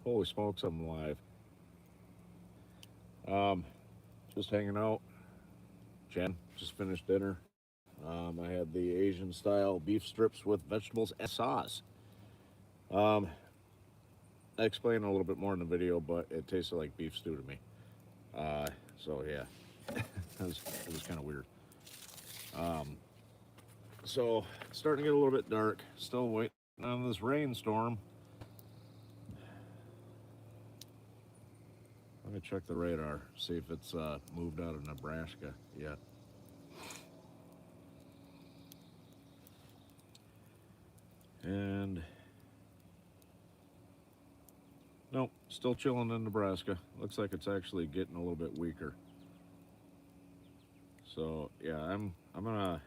Holy smokes, I'm alive. Um, just hanging out, chatting. Just finished dinner. I had the Asian style beef strips with vegetables and sauce. Um, I explained a little bit more in the video, but it tasted like beef stew to me. So yeah, it was kind of weird. Um, so starting to get a little bit dark. Still waiting on this rainstorm. Let me check the radar, see if it's moved out of Nebraska yet. And nope, still chilling in Nebraska. Looks like it's actually getting a little bit weaker. So yeah, I'm gonna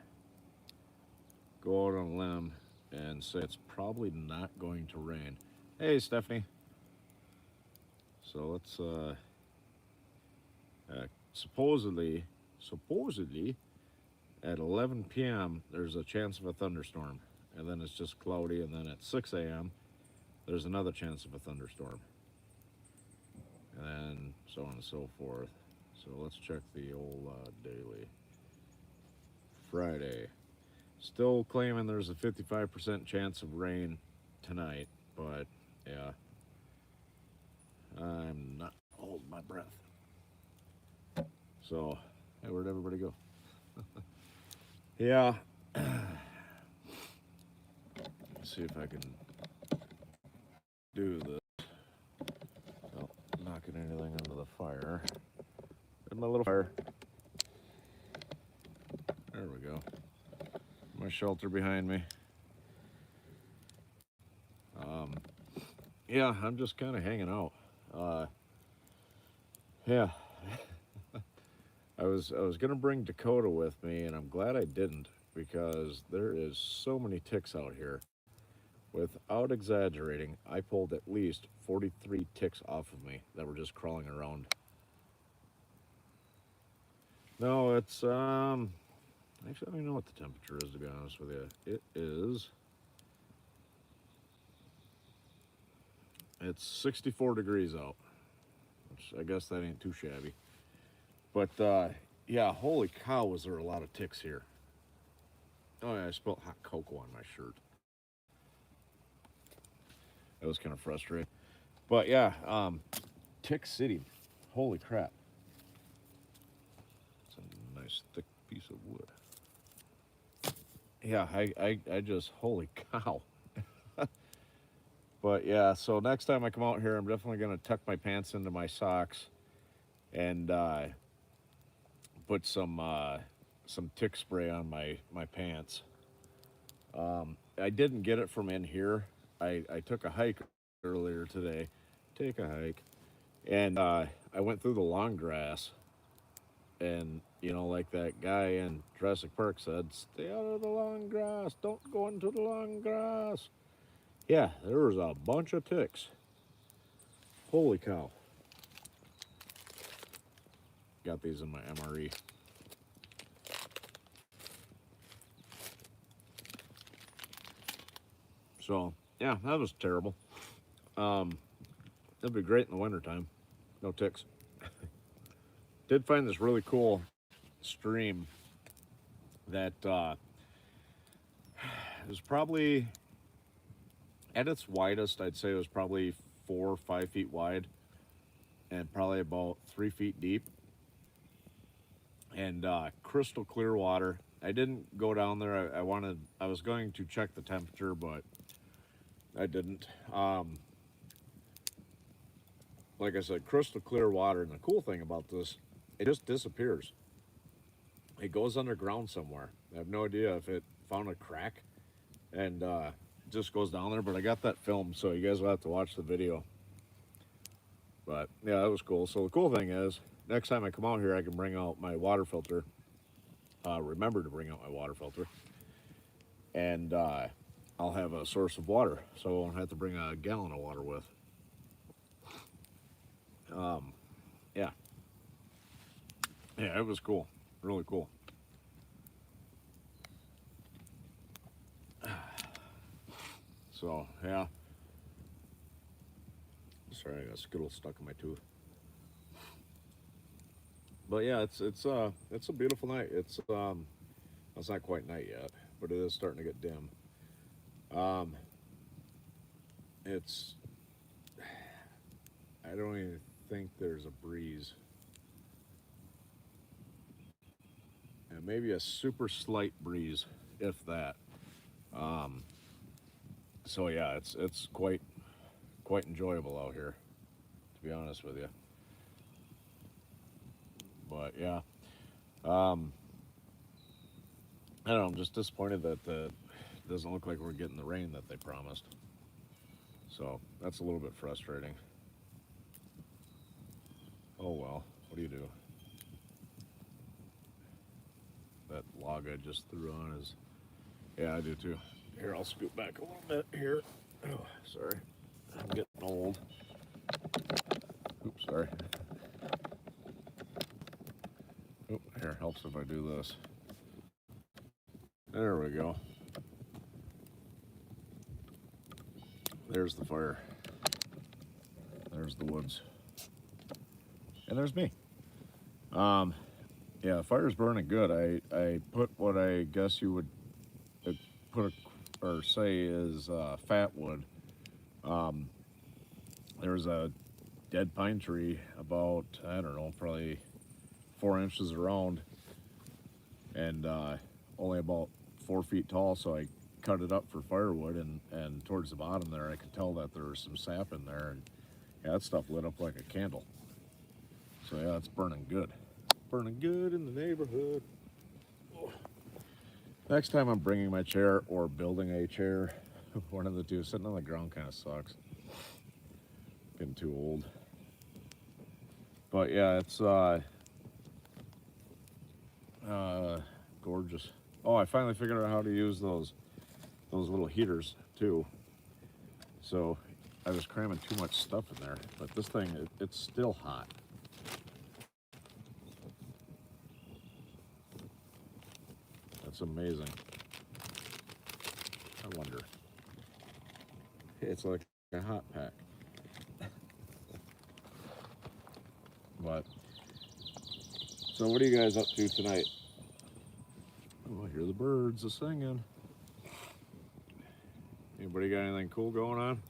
go out on a limb and say it's probably not going to rain. Hey Stephanie. So let's supposedly at 11 p.m. there's a chance of a thunderstorm, and then it's just cloudy, and then at 6 a.m. there's another chance of a thunderstorm, and then so on and so forth. So let's check the old daily. Friday. Still claiming there's a 55% chance of rain tonight, but yeah, I'm not holding my breath. So, hey, where'd everybody go? Yeah, let's see if I can do this without knocking anything into the fire. And my little fire. There we go. My shelter behind me. Um, yeah, I'm just kind of hanging out. Uh, yeah, I was gonna bring Dakota with me, and I'm glad I didn't because there is so many ticks out here. Without exaggerating, I pulled at least 43 ticks off of me that were just crawling around. No, it's actually I don't even know what the temperature is to be honest with you. It's 64 degrees out, which I guess that ain't too shabby. But yeah, holy cow, was there a lot of ticks here. Oh yeah, I spilled hot cocoa on my shirt. That was kind of frustrating. But yeah, Tick City. Holy crap. It's a nice thick piece of wood. Yeah, I just, holy cow. But yeah, so next time I come out here, I'm definitely going to tuck my pants into my socks and put some tick spray on my pants. I didn't get it from in here. I took a hike earlier today. Take a hike. And I went through the long grass. And, like that guy in Jurassic Park said, stay out of the long grass. Don't go into the long grass. Yeah, there was a bunch of ticks. Holy cow. Got these in my MRE. So, yeah, that was terrible. Um, It'd be great in the wintertime. No ticks. Did find this really cool stream that was probably at its widest, I'd say it was probably 4 or 5 feet wide and probably about 3 feet deep and crystal clear water. I didn't go down there. I was going to check the temperature, but I didn't. Like I said, crystal clear water. And the cool thing about this, it just disappears. It goes underground somewhere. I have no idea if it found a crack and just goes down there. But I got that film, so you guys will have to watch the video. But yeah, that was cool. So the cool thing is, next time I come out here, I can bring out my water filter. Remember to bring out my water filter, and I'll have a source of water, so I won't have to bring a gallon of water with. Um, yeah, yeah, it was cool, really cool. So yeah, Sorry, I got a Skittle stuck in my tooth. But yeah, it's a beautiful night. It's not quite night yet, but it is starting to get dim. Um, it's I don't even think there's a breeze, and maybe a super slight breeze, if that. Um, so yeah, it's quite enjoyable out here, to be honest with you. But yeah, um, I don't know. I'm just disappointed that it doesn't look like we're getting the rain that they promised. So that's a little bit frustrating. Oh well, what do you do? That log I just threw on is, yeah, I do too. Here, I'll scoot back a little bit here. Oh, sorry, I'm getting old. Oops, sorry. Oop, here, helps if I do this. There we go. There's the fire. There's the woods. And there's me. Um, yeah, the fire's burning good. I put what I guess you would put or say is fat wood. Um, there's a dead pine tree about, I don't know, probably 4 inches around and only about 4 feet tall. So I cut it up for firewood, and towards the bottom there, I could tell that there was some sap in there, and yeah, that stuff lit up like a candle. So yeah, it's burning good. Burning good in the neighborhood. Next time I'm bringing my chair or building a chair, one of the two. Sitting on the ground kind of sucks. Getting too old. But yeah, it's gorgeous. Oh, I finally figured out how to use those little heaters too. So I was cramming too much stuff in there, but this thing, it's still hot. That's amazing. I wonder. It's like a hot pack. But so what are you guys up to tonight? Oh, I hear the birds a singing. Anybody got anything cool going on?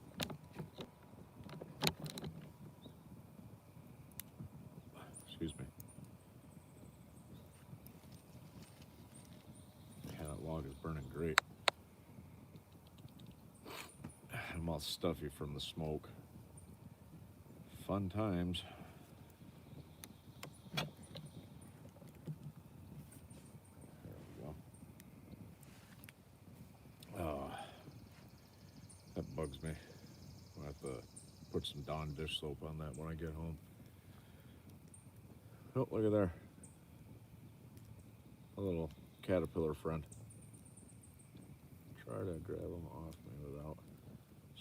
Excuse me. Yeah, that log is burning great. I'm all stuffy from the smoke. Fun times. There we go. Oh, that bugs me. I'll have to put some Dawn dish soap on that when I get home. Oh, look at there. A little caterpillar friend. Try to grab them off me without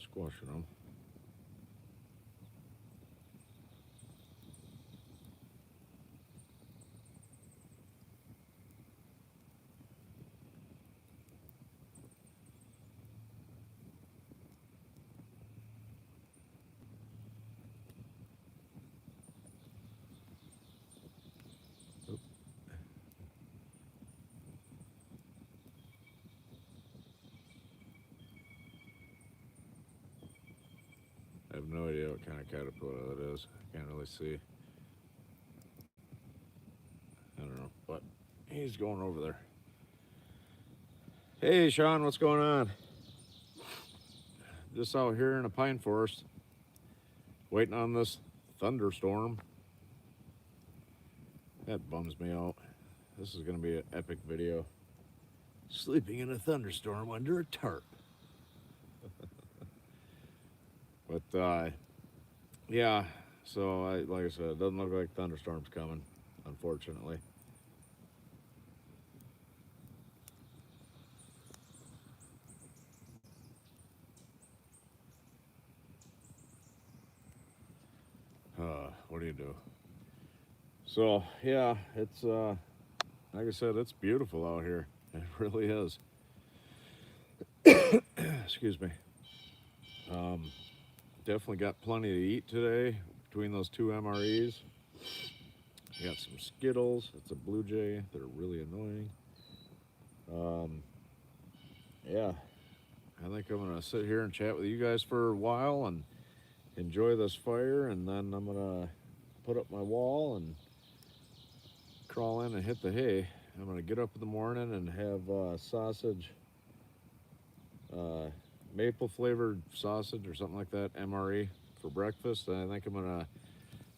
squashing them. Oop. I have no idea what kind of caterpillar that is. I can't really see. I don't know, but he's going over there. Hey, Sean, what's going on? Just out here in a pine forest, waiting on this thunderstorm. That bums me out. This is going to be an epic video. Sleeping in a thunderstorm under a tarp. But, yeah, so like I said, it doesn't look like thunderstorm's coming, unfortunately. What do you do? So, yeah, it's, like I said, it's beautiful out here. It really is. Excuse me. definitely got plenty to eat today between those two MREs. We got some Skittles. It's a Blue Jay. They're really annoying. Um, yeah, I think I'm gonna sit here and chat with you guys for a while and enjoy this fire, and then I'm gonna put up my wall and crawl in and hit the hay. I'm gonna get up in the morning and have sausage, uh, maple flavored sausage or something like that, MRE, for breakfast. And I think I'm gonna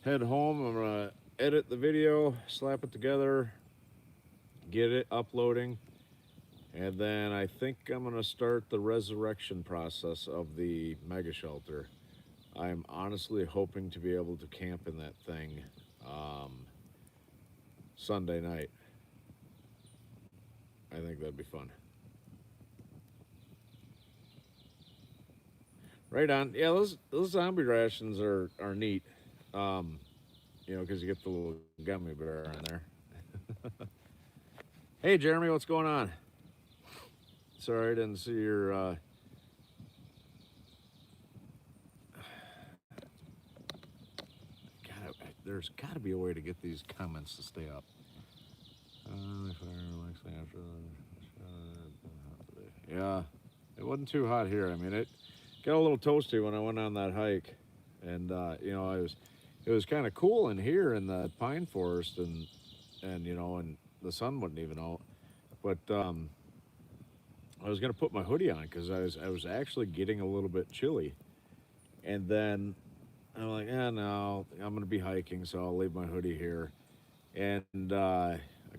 head home. I'm gonna edit the video, slap it together, get it uploading, and then I think I'm gonna start the resurrection process of the mega shelter. I'm honestly hoping to be able to camp in that thing Sunday night. I think that'd be fun. Right on. Yeah, those zombie rations are neat. Um, you know, because you get the little gummy bear in there. Hey, Jeremy, what's going on? Sorry, I didn't see your. There's got to be a way to get these comments to stay up. Yeah, it wasn't too hot here. I mean, it got a little toasty when I went on that hike, and you know, it was kind of cool in here in the pine forest, and you know, and the sun wasn't even out. But I was gonna put my hoodie on because I was actually getting a little bit chilly, and then I'm like, yeah, no, I'm gonna be hiking, so I'll leave my hoodie here, and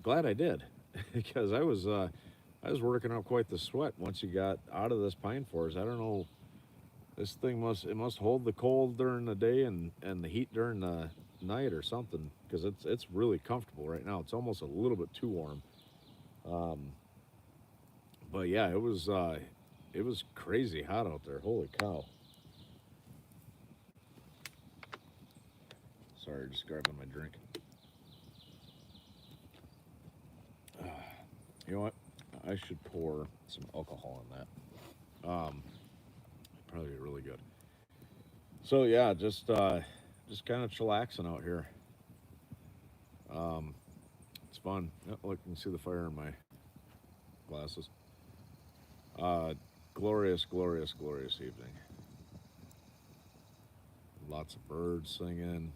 glad I did because I was working up quite the sweat once you got out of this pine forest. I don't know. This thing must hold the cold during the day and the heat during the night or something because it's really comfortable right now. It's almost a little bit too warm. Um, but yeah, it was crazy hot out there. Holy cow! Sorry, just grabbing my drink. You know what? I should pour some alcohol in that. Probably be really good. So yeah, just kind of chillaxing out here. Um, it's fun. Oh, look, you can see the fire in my glasses. Uh, glorious, glorious, glorious evening. Lots of birds singing.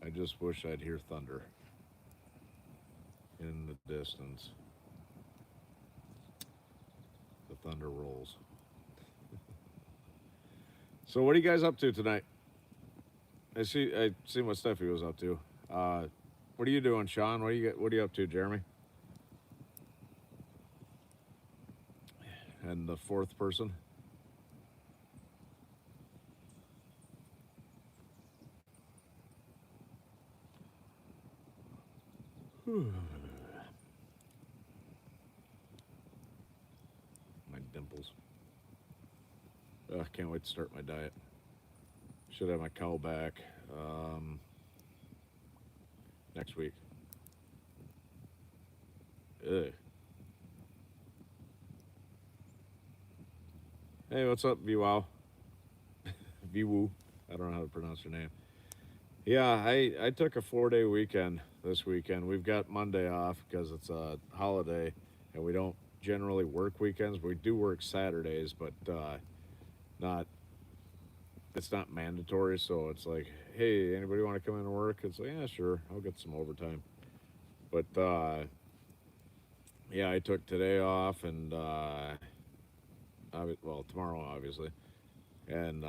I just wish I'd hear thunder in the distance. The thunder rolls. So what are you guys up to tonight? I see what Steffi was up to. What are you doing, Sean? What are you up to, Jeremy? And the fourth person? My dimples. Ugh, can't wait to start my diet. Should have my cow back next week. Ugh. Hey, what's up, VWow? VWoo. I don't know how to pronounce your name. Yeah, I took a 4-day weekend this weekend. We've got Monday off because it's a holiday, and we don't generally work weekends. We do work Saturdays, but not. It's not mandatory, so it's like, hey, anybody want to come in and work? It's like, yeah, sure, I'll get some overtime. But yeah, I took today off, and well, tomorrow obviously, and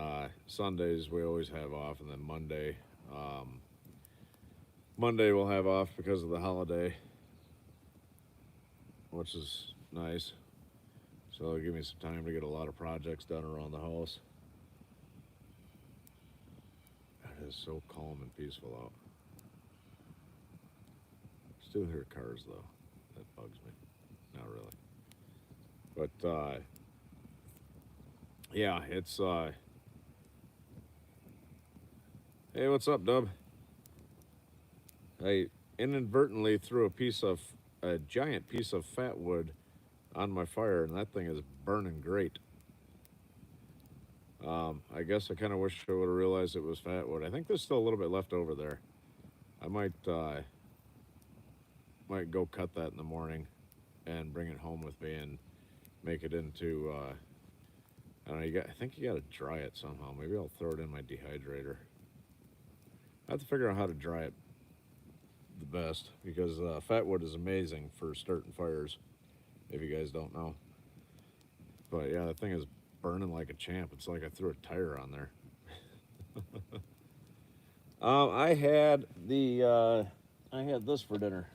Sundays we always have off, and then um, Monday we'll have off because of the holiday, which is nice. So it'll give me some time to get a lot of projects done around the house. It is so calm and peaceful out. Still hear cars though. That bugs me. Not really. But yeah, it's hey, what's up, Dub? I inadvertently threw a giant piece of fat wood on my fire, and that thing is burning great. I guess I kind of wish I would have realized it was fat wood. I think there's still a little bit left over there. I might go cut that in the morning and bring it home with me and make it into. I don't know. I think you got to dry it somehow. Maybe I'll throw it in my dehydrator. I have to figure out how to dry it the best because fat wood is amazing for starting fires. If you guys don't know, but yeah, that thing is burning like a champ. It's like I threw a tire on there. I had this for dinner.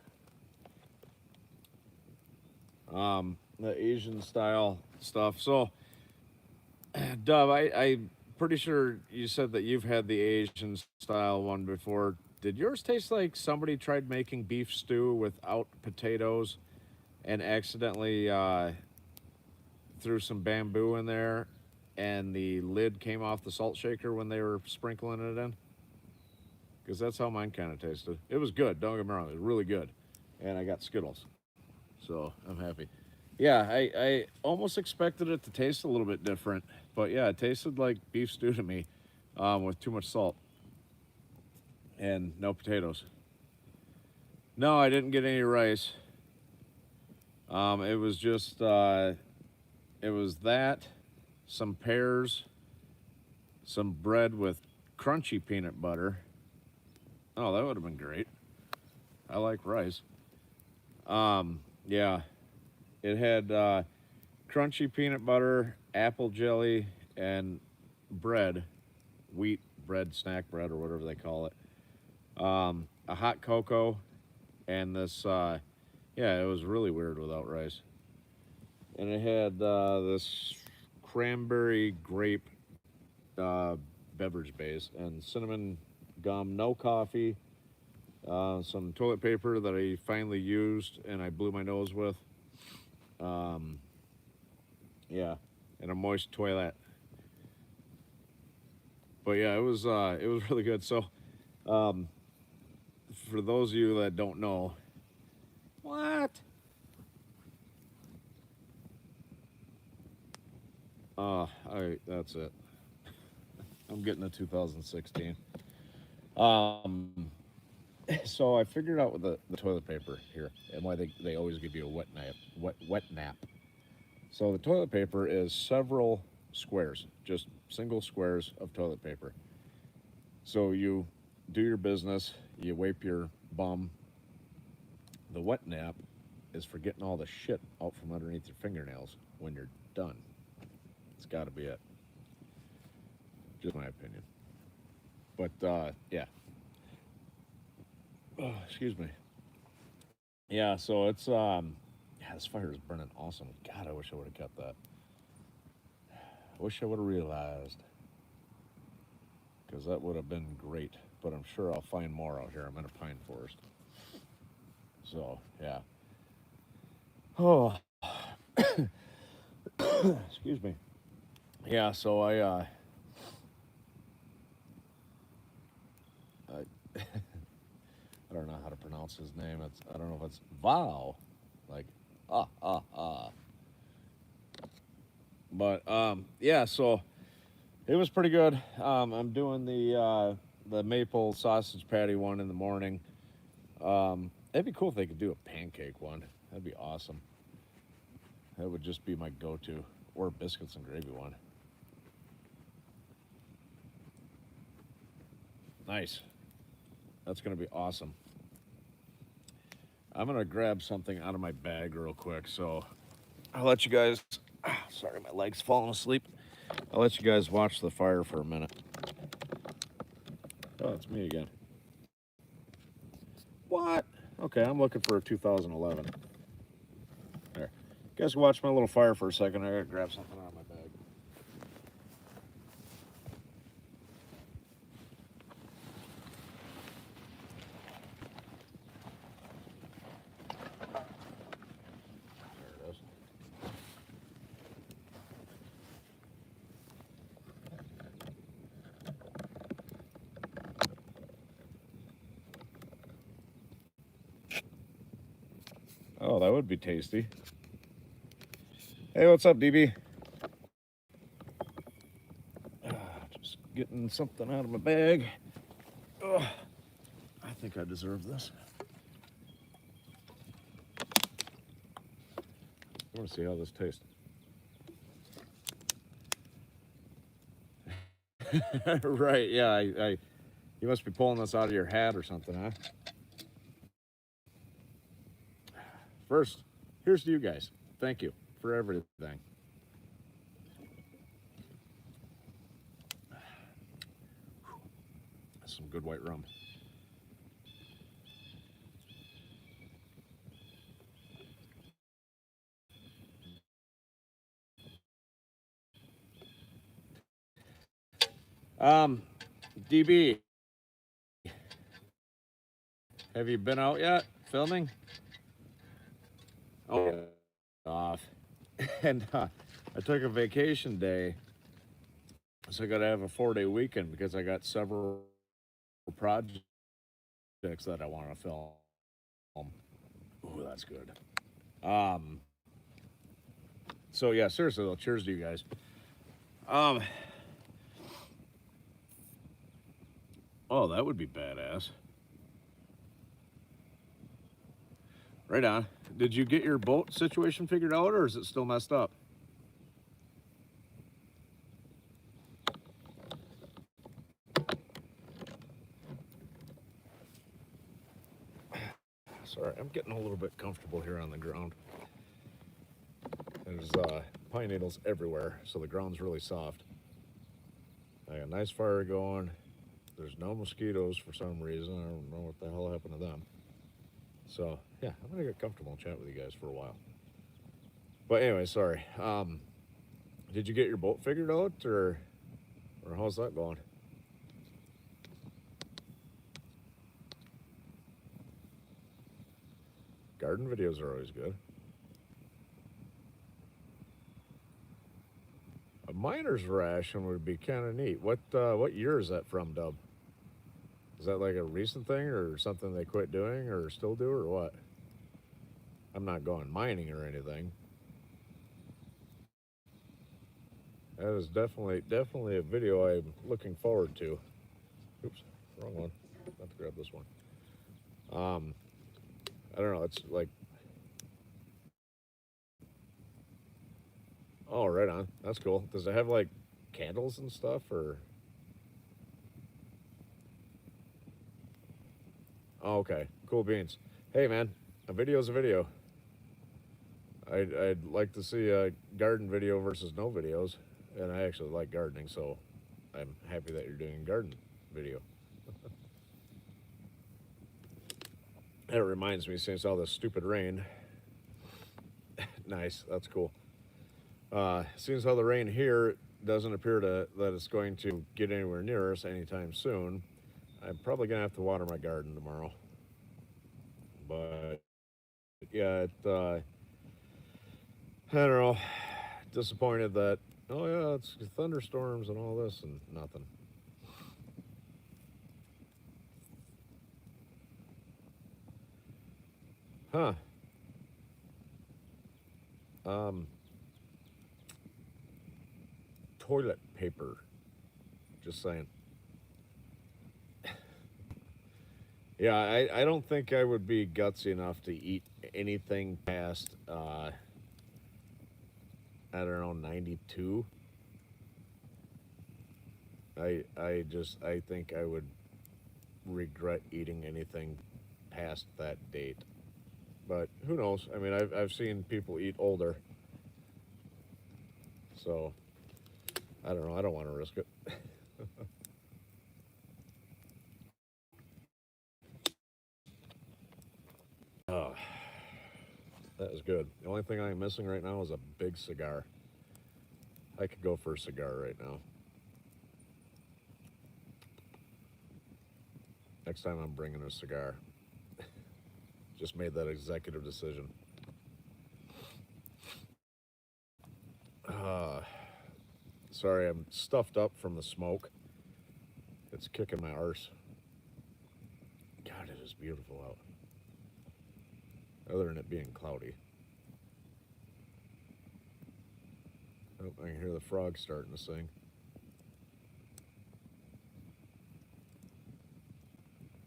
The Asian style stuff. So, Dub, I'm pretty sure you said that you've had the Asian style one before. Did yours taste like somebody tried making beef stew without potatoes and accidentally threw some bamboo in there and the lid came off the salt shaker when they were sprinkling it in? Because that's how mine kind of tasted. It was good, don't get me wrong, it was really good. And I got Skittles, so I'm happy. Yeah, I almost expected it to taste a little bit different, but yeah, it tasted like beef stew to me with too much salt and no potatoes. No, I didn't get any rice. It was just, it was that, some pears, some bread with crunchy peanut butter. Oh, that would have been great. I like rice. Yeah, it had crunchy peanut butter, apple jelly, and bread, wheat bread, snack bread, or whatever they call it. A hot cocoa, and this, yeah, it was really weird without rice. And it had this cranberry grape uh, beverage base and cinnamon gum, no coffee, some toilet paper that I finally used and I blew my nose with. Um, yeah, and a moist toilet. But yeah, it was really good. So um, for those of you that don't know, what? That's it. I'm getting a 2016. Um, so I figured out with the toilet paper here and why they always give you a wet nap. So the toilet paper is several squares, just single squares of toilet paper. So you do your business, you wipe your bum. The wet nap is for getting all the shit out from underneath your fingernails when you're done. It's got to be it. Just my opinion. But yeah, oh, excuse me. Yeah, so it's yeah, this fire is burning awesome. God, I wish I would have kept that. I wish I would have realized because that would have been great. But I'm sure I'll find more out here. I'm in a pine forest. So yeah. Oh, excuse me. Yeah, so I I don't know how to pronounce his name. I don't know if it's Val, like ah. But yeah, so it was pretty good. I'm doing the maple sausage patty one in the morning. It'd be cool if they could do a pancake one. That'd be awesome. That would just be my go-to, or biscuits and gravy one. Nice. That's gonna be awesome. I'm gonna grab something out of my bag real quick, so I'll let you guys. Sorry, my leg's falling asleep. I'll let you guys watch the fire for a minute. Oh, it's me again. What? Okay, I'm looking for a 2011. There. You guys can watch my little fire for a second. I gotta grab something out of my bag. There it is. Oh, that would be tasty. Hey, what's up, DB? getting something out of my bag. Ugh, I think I deserve this. I want to see how this tastes. Right, yeah, you must be pulling this out of your hat or something, huh? First, here's to you guys. Thank you for everything. That's some good white rum. DB, have you been out yet filming? Oh, yeah. Off. And I took a vacation day, so I got to have a 4-day weekend because I got several projects that I want to film. Ooh, that's good. Um, so yeah, seriously though, cheers to you guys. Um, oh, that would be badass. Right on. Did you get your boat situation figured out, or is it still messed up? Sorry, I'm getting a little bit comfortable here on the ground. There's pine needles everywhere, so the ground's really soft. I got a nice fire going. There's no mosquitoes for some reason. I don't know what the hell happened to them. So, yeah, I'm going to get comfortable and chat with you guys for a while. But anyway, sorry. Did you get your boat figured out, or how's that going? Garden videos are always good. A miner's ration would be kind of neat. What year is that from, Dub? Is that like a recent thing or something they quit doing or still do or what? I'm not going mining or anything. That is definitely a video I'm looking forward to. Oops, wrong one. Have to grab this one. I don't know. It's like, oh, right on. That's cool. Does it have like candles and stuff or? Oh, okay. Cool beans. Hey, man, a video's a video. I'd like to see a garden video versus no videos, and I actually like gardening, so I'm happy that you're doing a garden video. That reminds me, since all this stupid rain. Nice, that's cool. Seeing as how the rain here doesn't appear that it's going to get anywhere near us anytime soon, I'm probably gonna have to water my garden tomorrow. But yeah, I don't know. Disappointed that, oh yeah, it's thunderstorms and all this and nothing. Huh. Um, Toilet paper. Just saying. Yeah, I don't think I would be gutsy enough to eat anything past, I don't know, 92. I think I would regret eating anything past that date. But who knows? I mean, I've seen people eat older. So, I don't know. I don't want to risk it. Oh, that is good. The only thing I'm missing right now is a big cigar. I could go for a cigar right now. Next time I'm bringing a cigar. Just made that executive decision. Uh, Sorry, I'm stuffed up from the smoke. It's kicking my arse. God, it is beautiful out. Other than it being cloudy. Oh, I can hear the frogs starting to sing.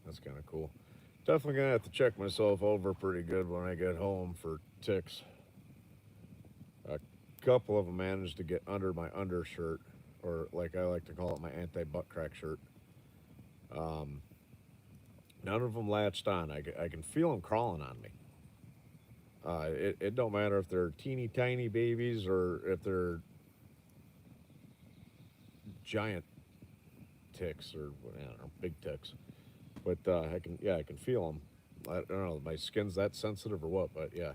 That's kind of cool. Definitely gonna have to check myself over pretty good when I get home for ticks. A couple of them managed to get under my undershirt, or like I like to call it, my anti-butt crack shirt. Um, None of them latched on. I can feel them crawling on me. It don't matter if they're teeny tiny babies or if they're giant ticks or I don't know, big ticks. But I can feel them. I don't know, my skin's that sensitive or what, but yeah,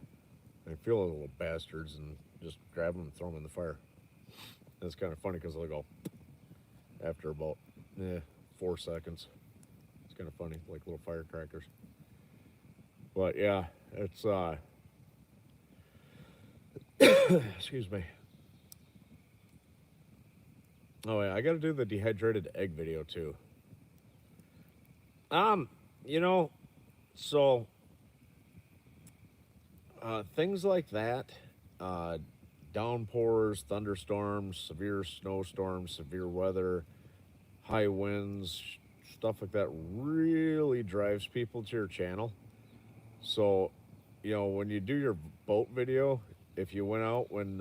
I feel the little bastards and just grab them and throw them in the fire. And it's kind of funny because they'll go after about 4 seconds. It's kind of funny, like little firecrackers. But yeah, it's excuse me. Oh yeah, I got to do the dehydrated egg video too. Um, you know, so things like that, uh, downpours, thunderstorms, severe snowstorms, severe weather, high winds, stuff like that really drives people to your channel. So, when you do your boat video, if you went out when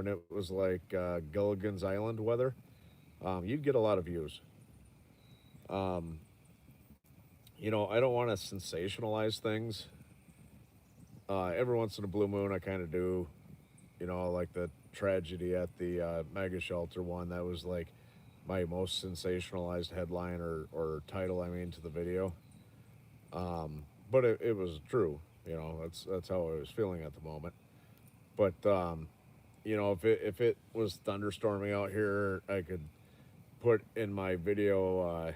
it was like Gilligan's Island weather, you'd get a lot of views. Um, I don't want to sensationalize things. Every once in a blue moon, I kind of do. Like the tragedy at the mega shelter one. That was like my most sensationalized headline or title. I mean, to the video. But it was true. That's how I was feeling at the moment. But if it was thunderstorming out here, I could put in my video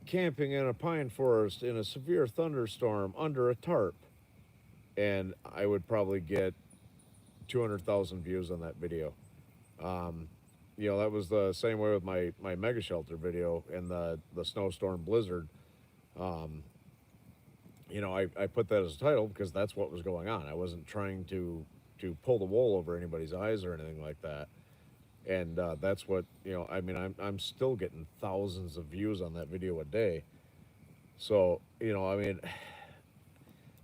camping in a pine forest in a severe thunderstorm under a tarp, and I would probably get 200,000 views on that video. Um, that was the same way with my mega shelter video and the snowstorm blizzard. Um, I put that as a title because that's what was going on. I wasn't trying to pull the wool over anybody's eyes or anything like that. And that's what I mean. I'm still getting thousands of views on that video a day. So I mean,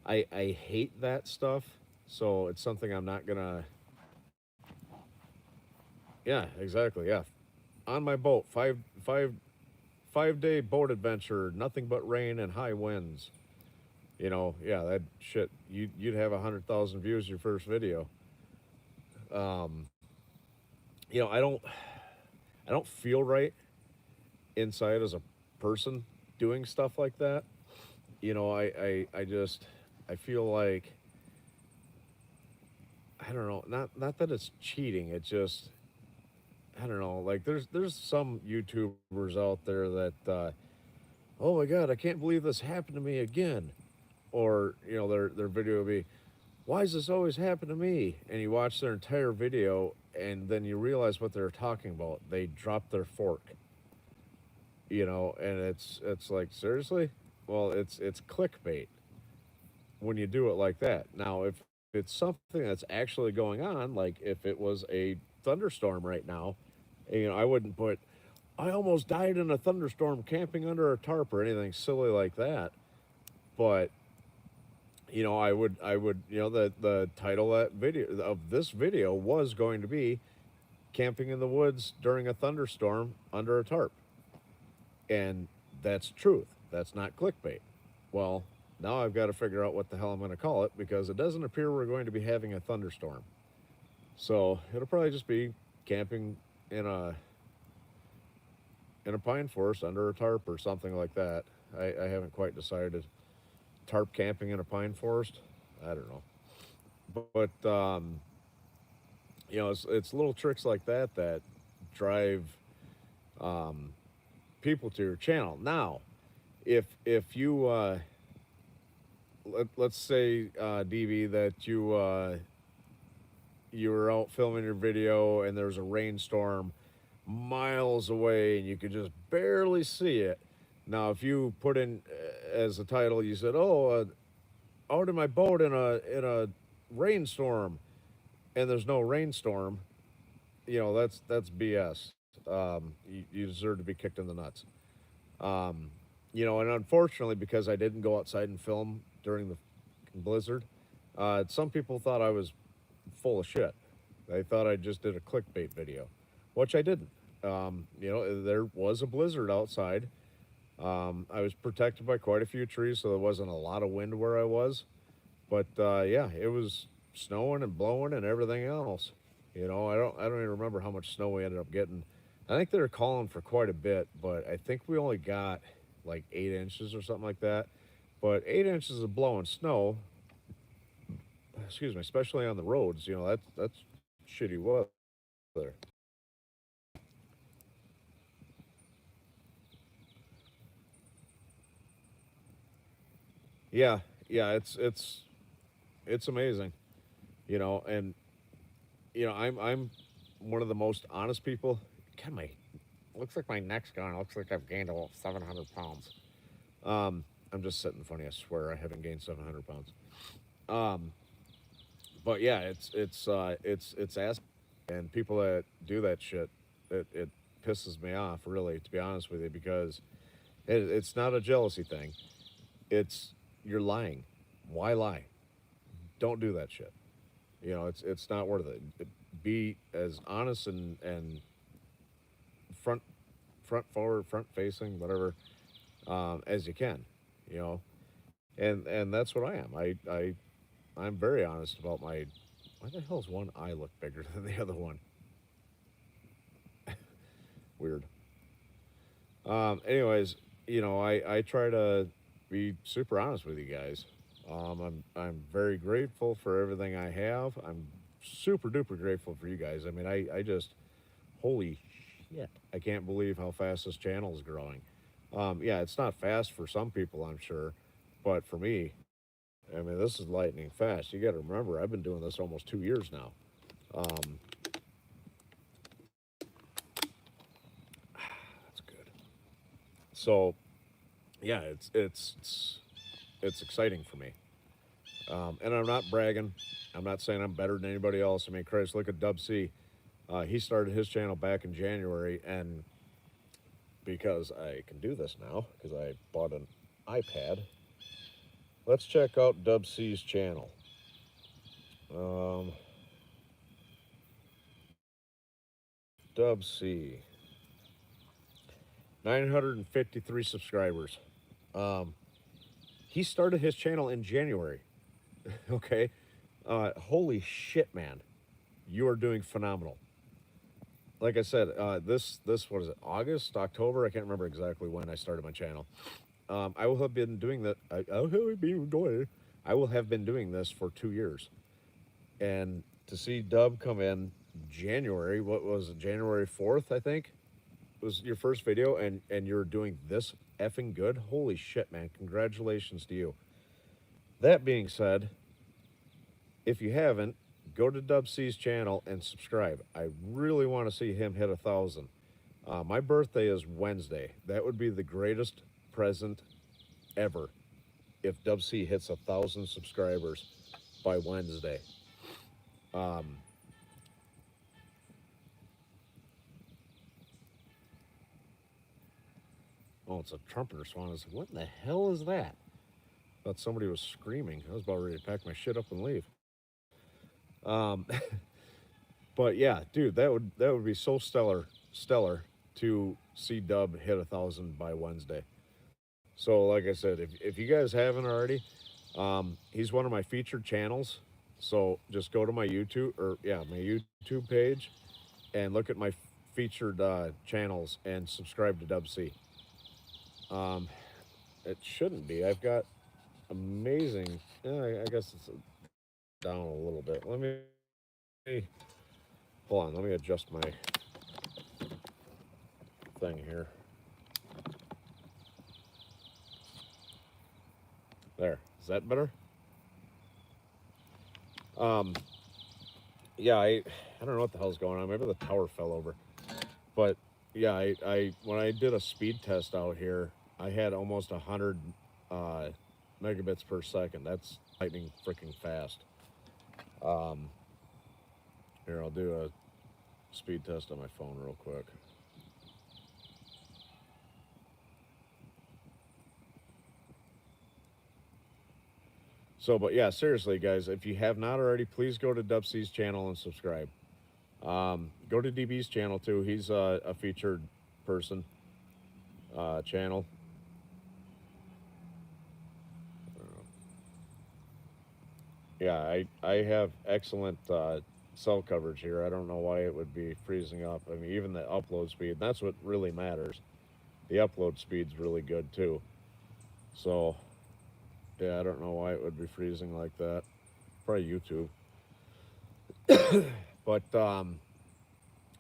I hate that stuff. So it's something I'm not gonna. Yeah, exactly. Yeah, on my boat, 5 day boat adventure, nothing but rain and high winds. Yeah, that shit. You'd have 100,000 views your first video. Um, I don't feel right inside as a person doing stuff like that. I just I feel like I don't know, not that it's cheating. It just I don't know. Like there's some YouTubers out there that oh my god, I can't believe this happened to me again. Or their video will be, why does this always happen to me? And you watch their entire video and then you realize what they're talking about. They drop their fork, and it's like, seriously? Well, it's clickbait when you do it like that. Now, if it's something that's actually going on, like if it was a thunderstorm right now, I wouldn't put, I almost died in a thunderstorm camping under a tarp or anything silly like that. But I would, the title of that video of this video was going to be camping in the woods during a thunderstorm under a tarp. And that's truth. That's not clickbait. Well, now I've got to figure out what the hell I'm going to call it because it doesn't appear we're going to be having a thunderstorm. So it'll probably just be camping in a pine forest under a tarp or something like that. I haven't quite decided. Tarp camping in a pine forest? I don't know. But it's little tricks like that that drive um, people to your channel. Now, if you let's say DB that you were out filming your video and there was a rainstorm miles away and you could just barely see it. Now, if you put in as a title, you said, "Oh, out in my boat in a rainstorm," and there's no rainstorm, that's BS. You deserve to be kicked in the nuts. Um, You know, and unfortunately, because I didn't go outside and film during the blizzard, some people thought I was full of shit. They thought I just did a clickbait video, which I didn't. You know, there was a blizzard outside. I was protected by quite a few trees, so there wasn't a lot of wind where I was. But yeah, it was snowing and blowing and everything else. You know, I don't even remember how much snow we ended up getting. I think they were calling for quite a bit, but I think we only got like 8 inches or something like that. But 8 inches of blowing snow, excuse me, especially on the roads, you know, that's shitty weather. Yeah, yeah, it's amazing, you know, and you know, I'm one of the most honest people. God, my looks like my neck's gone. It looks like I've gained about 700 pounds. I'm just sitting funny. I swear I haven't gained 700 pounds. Um, but yeah, it's ass, and people that do that shit, it pisses me off really, to be honest with you, because it's not a jealousy thing. It's you're lying. Why lie? Don't do that shit. You know, it's not worth it. Be as honest and front front forward, front facing, whatever, as you can. You know, and that's what I am. I'm very honest about my. Why the hell's one eye look bigger than the other one? Weird. Anyways, you know, I try to be super honest with you guys. I'm very grateful for everything I have. I'm super duper grateful for you guys. I mean, I just holy shit, I can't believe how fast this channel is growing. Yeah, it's not fast for some people, I'm sure, but for me, I mean, this is lightning fast. You got to remember, I've been doing this almost 2 years now. Um, that's good. So, yeah, it's exciting for me. And I'm not bragging. I'm not saying I'm better than anybody else. I mean, Christ, look at Dub C. He started his channel back in January, and because I can do this now, because I bought an iPad, let's check out Dub C's channel. Um, Dub C, 953 subscribers. Um, he started his channel in January. Okay, holy shit, man, you are doing phenomenal. Like I said, this what is it? August, October? I can't remember exactly when I started my channel. I will have been doing that. I will have been doing this for 2 years, and to see Dub come in January, what was it? January 4th, I think, was your first video, and you're doing this effing good. Holy shit, man! Congratulations to you. That being said, if you haven't, go to Dub C's channel and subscribe. I really want to see him hit 1,000. My birthday is Wednesday. That would be the greatest present ever if Dub C hits 1,000 subscribers by Wednesday. Um, oh, it's a trumpeter swan. I was like, what in the hell is that? I thought somebody was screaming. I was about ready to pack my shit up and leave. Um, but yeah, dude, that would be so stellar to see Dub hit 1,000 by Wednesday. So, like I said, if you guys haven't already, he's one of my featured channels. So just go to my YouTube or yeah, my YouTube page and look at my featured channels and subscribe to Dub C. Um, it shouldn't be. I've got amazing. I guess it's down a little bit. Let me hold on. Let me adjust my thing here. There. Is that better? Um, yeah, I don't know what the hell's going on. Maybe the tower fell over. But yeah, I when I did a speed test out here, I had almost 100 uh, megabits per second. That's lightning freaking fast. Um, Here, I'll do a speed test on my phone real quick. So, but yeah, seriously, guys, if you have not already, please go to Dubsy's channel and subscribe. Go to DB's channel too. He's a featured person channel. Yeah, I have excellent cell coverage here. I don't know why it would be freezing up. I mean, even the upload speed, that's what really matters. The upload speed's really good too. So, yeah, I don't know why it would be freezing like that. Probably YouTube. But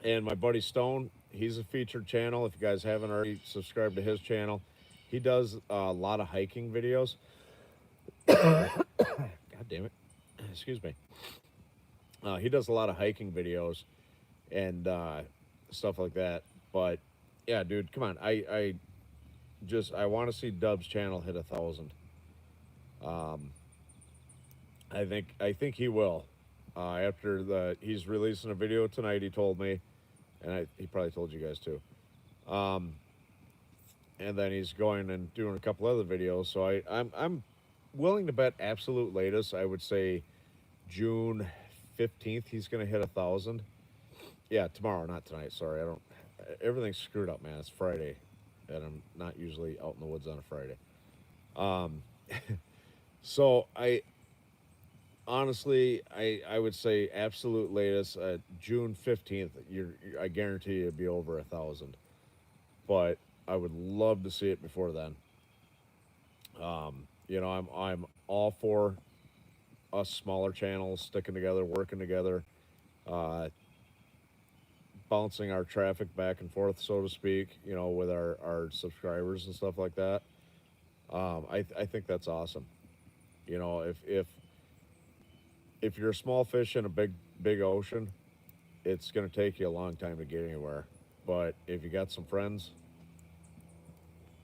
and my buddy Stone, he's a featured channel. If you guys haven't already subscribed to his channel, he does a lot of hiking videos. God damn it. Excuse me. He does a lot of hiking videos and stuff like that. But yeah, dude, come on. I want to see Dub's channel hit 1,000. Um, I think he will. After he's releasing a video tonight. He told me, and he probably told you guys too. Um, and then he's going and doing a couple other videos. So I'm willing to bet absolute latest. I would say June 15th. He's going to hit 1,000. Yeah, tomorrow, not tonight. Sorry, I don't. Everything's screwed up, man. It's Friday, and I'm not usually out in the woods on a Friday. Um, so I honestly, I would say absolute latest June 15th. I guarantee you'll be over 1,000. But I would love to see it before then. I'm all for us smaller channels sticking together, working together, uh, bouncing our traffic back and forth, so to speak. With our subscribers and stuff like that. I think that's awesome. If you're a small fish in a big ocean, it's going to take you a long time to get anywhere. But if you got some friends,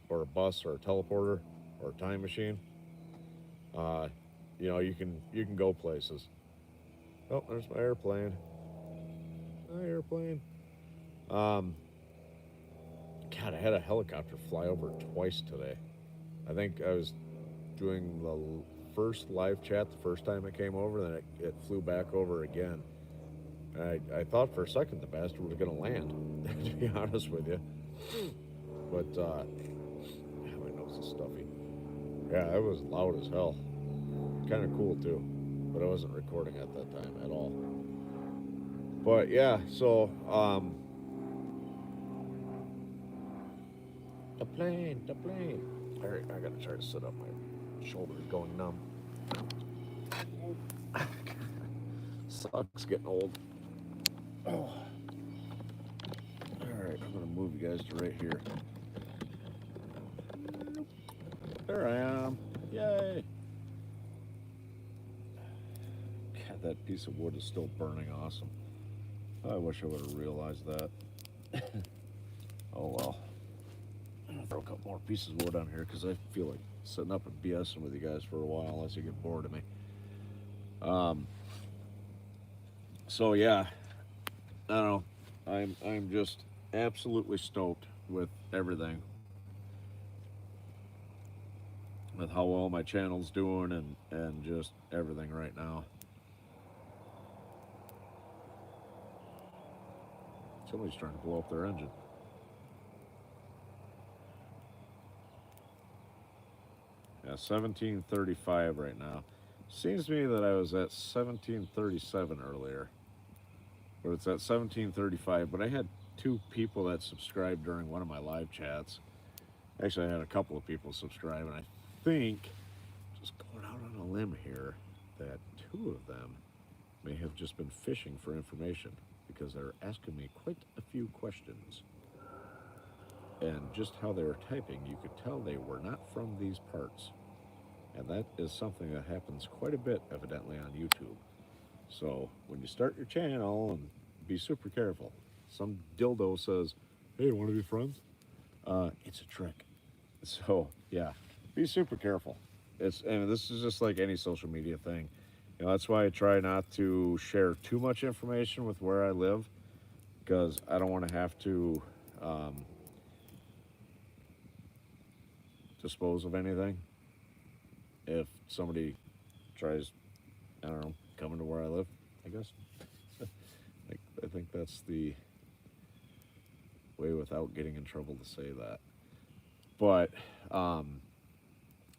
or a bus, or a teleporter, or a time machine, uh, you can go places. Oh, there's my airplane. My airplane. Um, God, I had a helicopter fly over twice today. I think I was doing the first live chat the first time it came over, then it flew back over again. I thought for a second the bastard was going to land, to be honest with you. But, my nose is stuffy. Yeah, it was loud as hell. Kind of cool, too. But I wasn't recording at that time at all. But, yeah, so, the plane. All right, I got to try to sit up. My shoulder's going numb. Sucks getting old. Oh. All right, I'm going to move you guys to right here. There I am. Yay. God, that piece of wood is still burning awesome. I wish I would have realized that. Oh well. I'm going to throw a couple more pieces of wood on here because I feel like sitting up and BSing with you guys for a while unless you get bored of me. So yeah, I don't know. I'm just absolutely stoked with everything. With how well my channel's doing and just everything right now. Somebody's trying to blow up their engine. Yeah, 1735 right now. Seems to me that I was at 1737 earlier. But it's at 1735. But I had two people that subscribed during one of my live chats. Actually, I had a couple of people subscribe, and I think, just going out on a limb here, that two of them may have just been fishing for information because they're asking me quite a few questions. And just how they were typing, you could tell they were not from these parts. And that is something that happens quite a bit, evidently, on YouTube. So when you start your channel, and be super careful. Some dildo says, "Hey, want to be friends?" It's a trick. So yeah, be super careful. This is just like any social media thing. That's why I try not to share too much information with where I live, because I don't want to have to dispose of anything if somebody tries, I don't know, coming to where I live, I guess. I think that's the way without getting in trouble to say that. But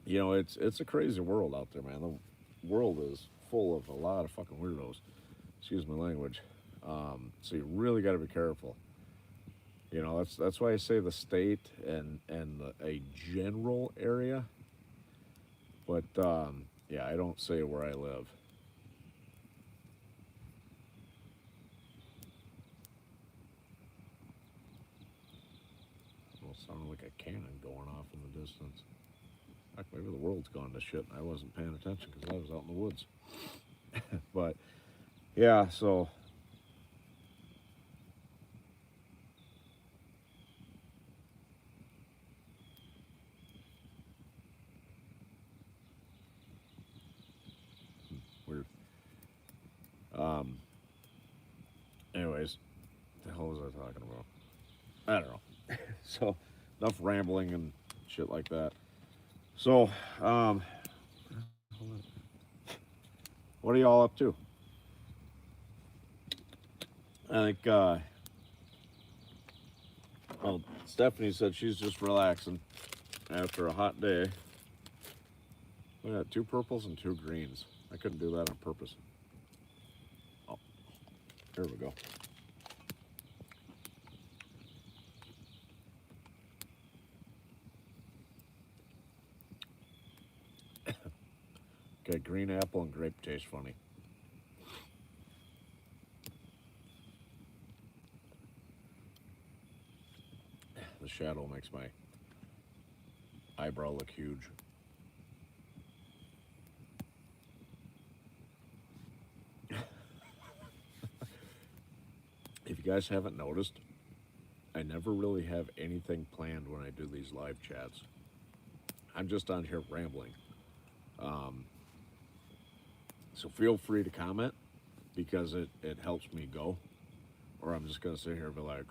it's a crazy world out there, man. The world is full of a lot of fucking weirdos. Excuse my language. So you really got to be careful. That's why I say the state and a general area. But yeah, I don't say where I live. Well, it sounded like a cannon going off in the distance. Heck, maybe the world's gone to shit and I wasn't paying attention because I was out in the woods. But yeah, so weird. Um, anyways, what the hell was I talking about? I don't know. So enough rambling and shit like that. So, what are y'all up to? I think, well, Stephanie said she's just relaxing after a hot day. We got 2 purples and 2 greens. I couldn't do that on purpose. Oh, here we go. Okay, green apple and grape taste funny. The shadow makes my eyebrow look huge. If you guys haven't noticed, I never really have anything planned when I do these live chats. I'm just on here rambling. Um, so feel free to comment because it helps me go. Or I'm just going to sit here and be like,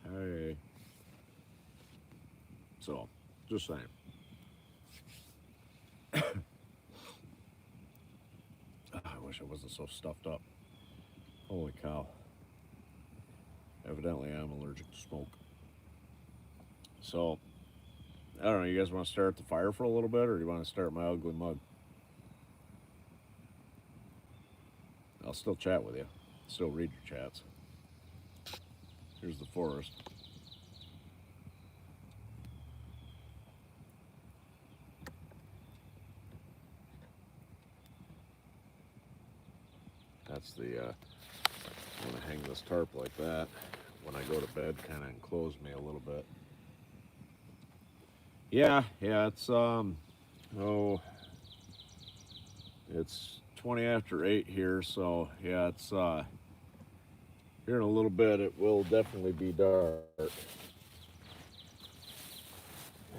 hey. So, just saying. I wish I wasn't so stuffed up. Holy cow. Evidently, I'm allergic to smoke. So, I don't know. You guys want to start the fire for a little bit, or do you want to start my ugly mug? I'll still chat with you. Still read your chats. Here's the forest. That's the, I'm going to hang this tarp like that. When I go to bed, kind of enclose me a little bit. Yeah, it's, it's 20 after 8 here, so yeah, it's, here in a little bit it will definitely be dark.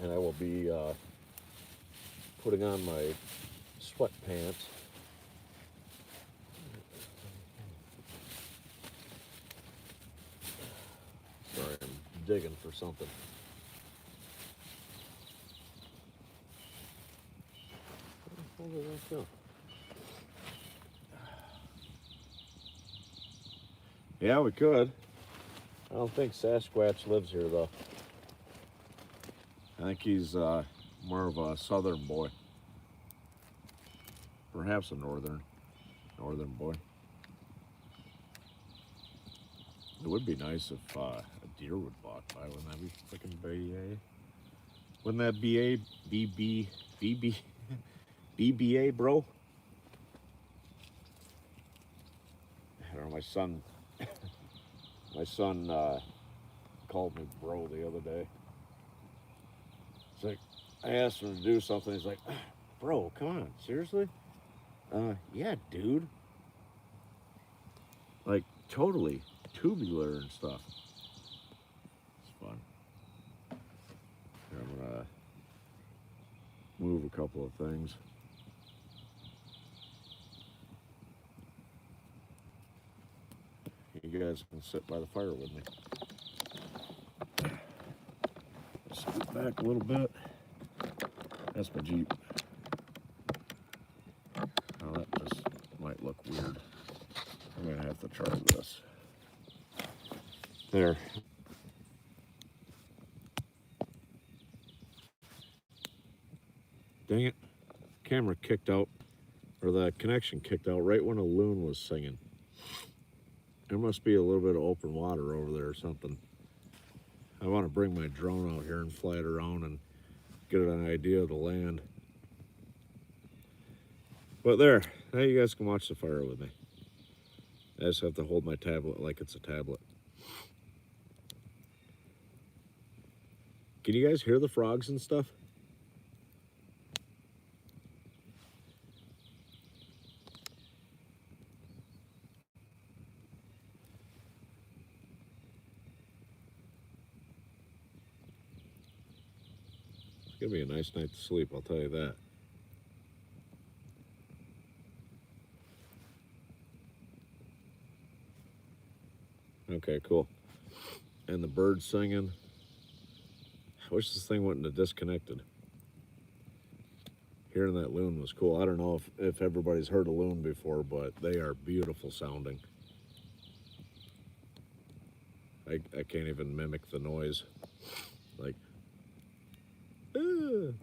And I will be, putting on my sweatpants. Sorry, I'm digging for something. Where did that go? Yeah, we could. I don't think Sasquatch lives here, though. I think he's more of a southern boy. Perhaps a northern boy. It would be nice if a deer would walk by. Wouldn't that be freaking BA? Wouldn't that be a BBA, bro? I don't know, my son called me bro the other day. It's like, I asked him to do something. He's like, bro, come on, seriously? Yeah, dude. Like, totally tubular and stuff. It's fun. Here, I'm gonna move a couple of things. You guys can sit by the fire with me. Scoot back a little bit. That's my Jeep. Now that just might look weird. I'm gonna have to try this. There. Dang it. Camera kicked out, or the connection kicked out right when a loon was singing. There must be a little bit of open water over there or something. I want to bring my drone out here and fly it around and get an idea of the land. But there, now you guys can watch the fire with me. I just have to hold my tablet like it's a tablet. Can you guys hear the frogs and stuff? It's gonna be a nice night to sleep, I'll tell you that. Okay, cool. And the birds singing. I wish this thing wouldn't have disconnected. Hearing that loon was cool. I don't know if everybody's heard a loon before, but they are beautiful sounding. I can't even mimic the noise. Like, it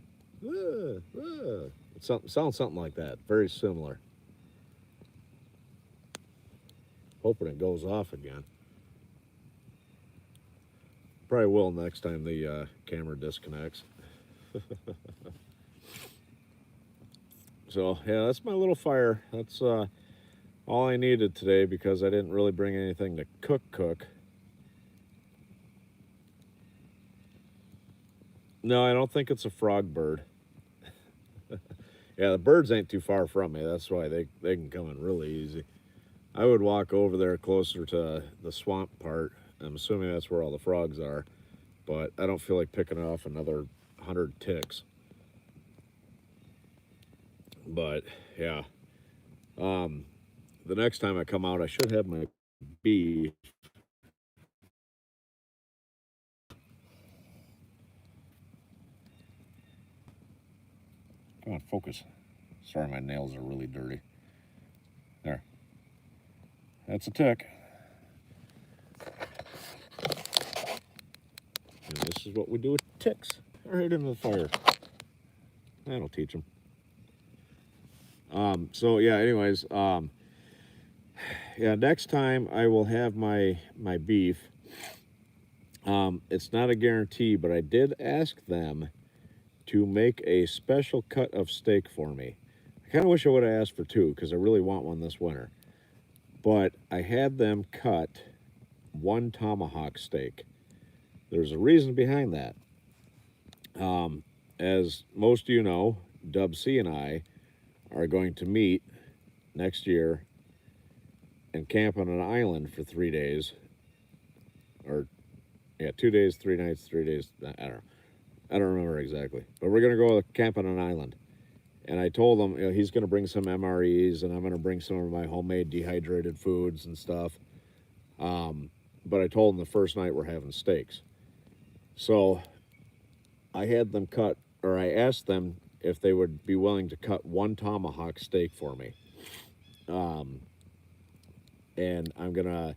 sounds something like that. Very similar. Hoping it goes off again. Probably will next time the camera disconnects. So yeah, that's my little fire. That's all I needed today because I didn't really bring anything to cook. No, I don't think it's a frog bird. Yeah, the birds ain't too far from me. That's why they can come in really easy. I would walk over there closer to the swamp part. I'm assuming that's where all the frogs are, but I don't feel like picking off another 100 ticks. But yeah, the next time I come out, I should have my beef. Come on, focus. Sorry, my nails are really dirty. There. That's a tick. And this is what we do with ticks. Right into the fire. That'll teach them. So yeah, anyways, yeah, next time I will have my beef. It's not a guarantee, but I did ask them to make a special cut of steak for me. I kind of wish I would have asked for two because I really want one this winter. But I had them cut one tomahawk steak. There's a reason behind that. As most of you know, Dub C and I are going to meet next year and camp on an island for 3 days. Or, yeah, 2 days, 3 nights, 3 days. I don't remember exactly. But we're going to go camp on an island. And I told him, you know, he's going to bring some MREs and I'm going to bring some of my homemade dehydrated foods and stuff. But I told him the first night we're having steaks. So I had them cut, or I asked them if they would be willing to cut one tomahawk steak for me. And I'm going to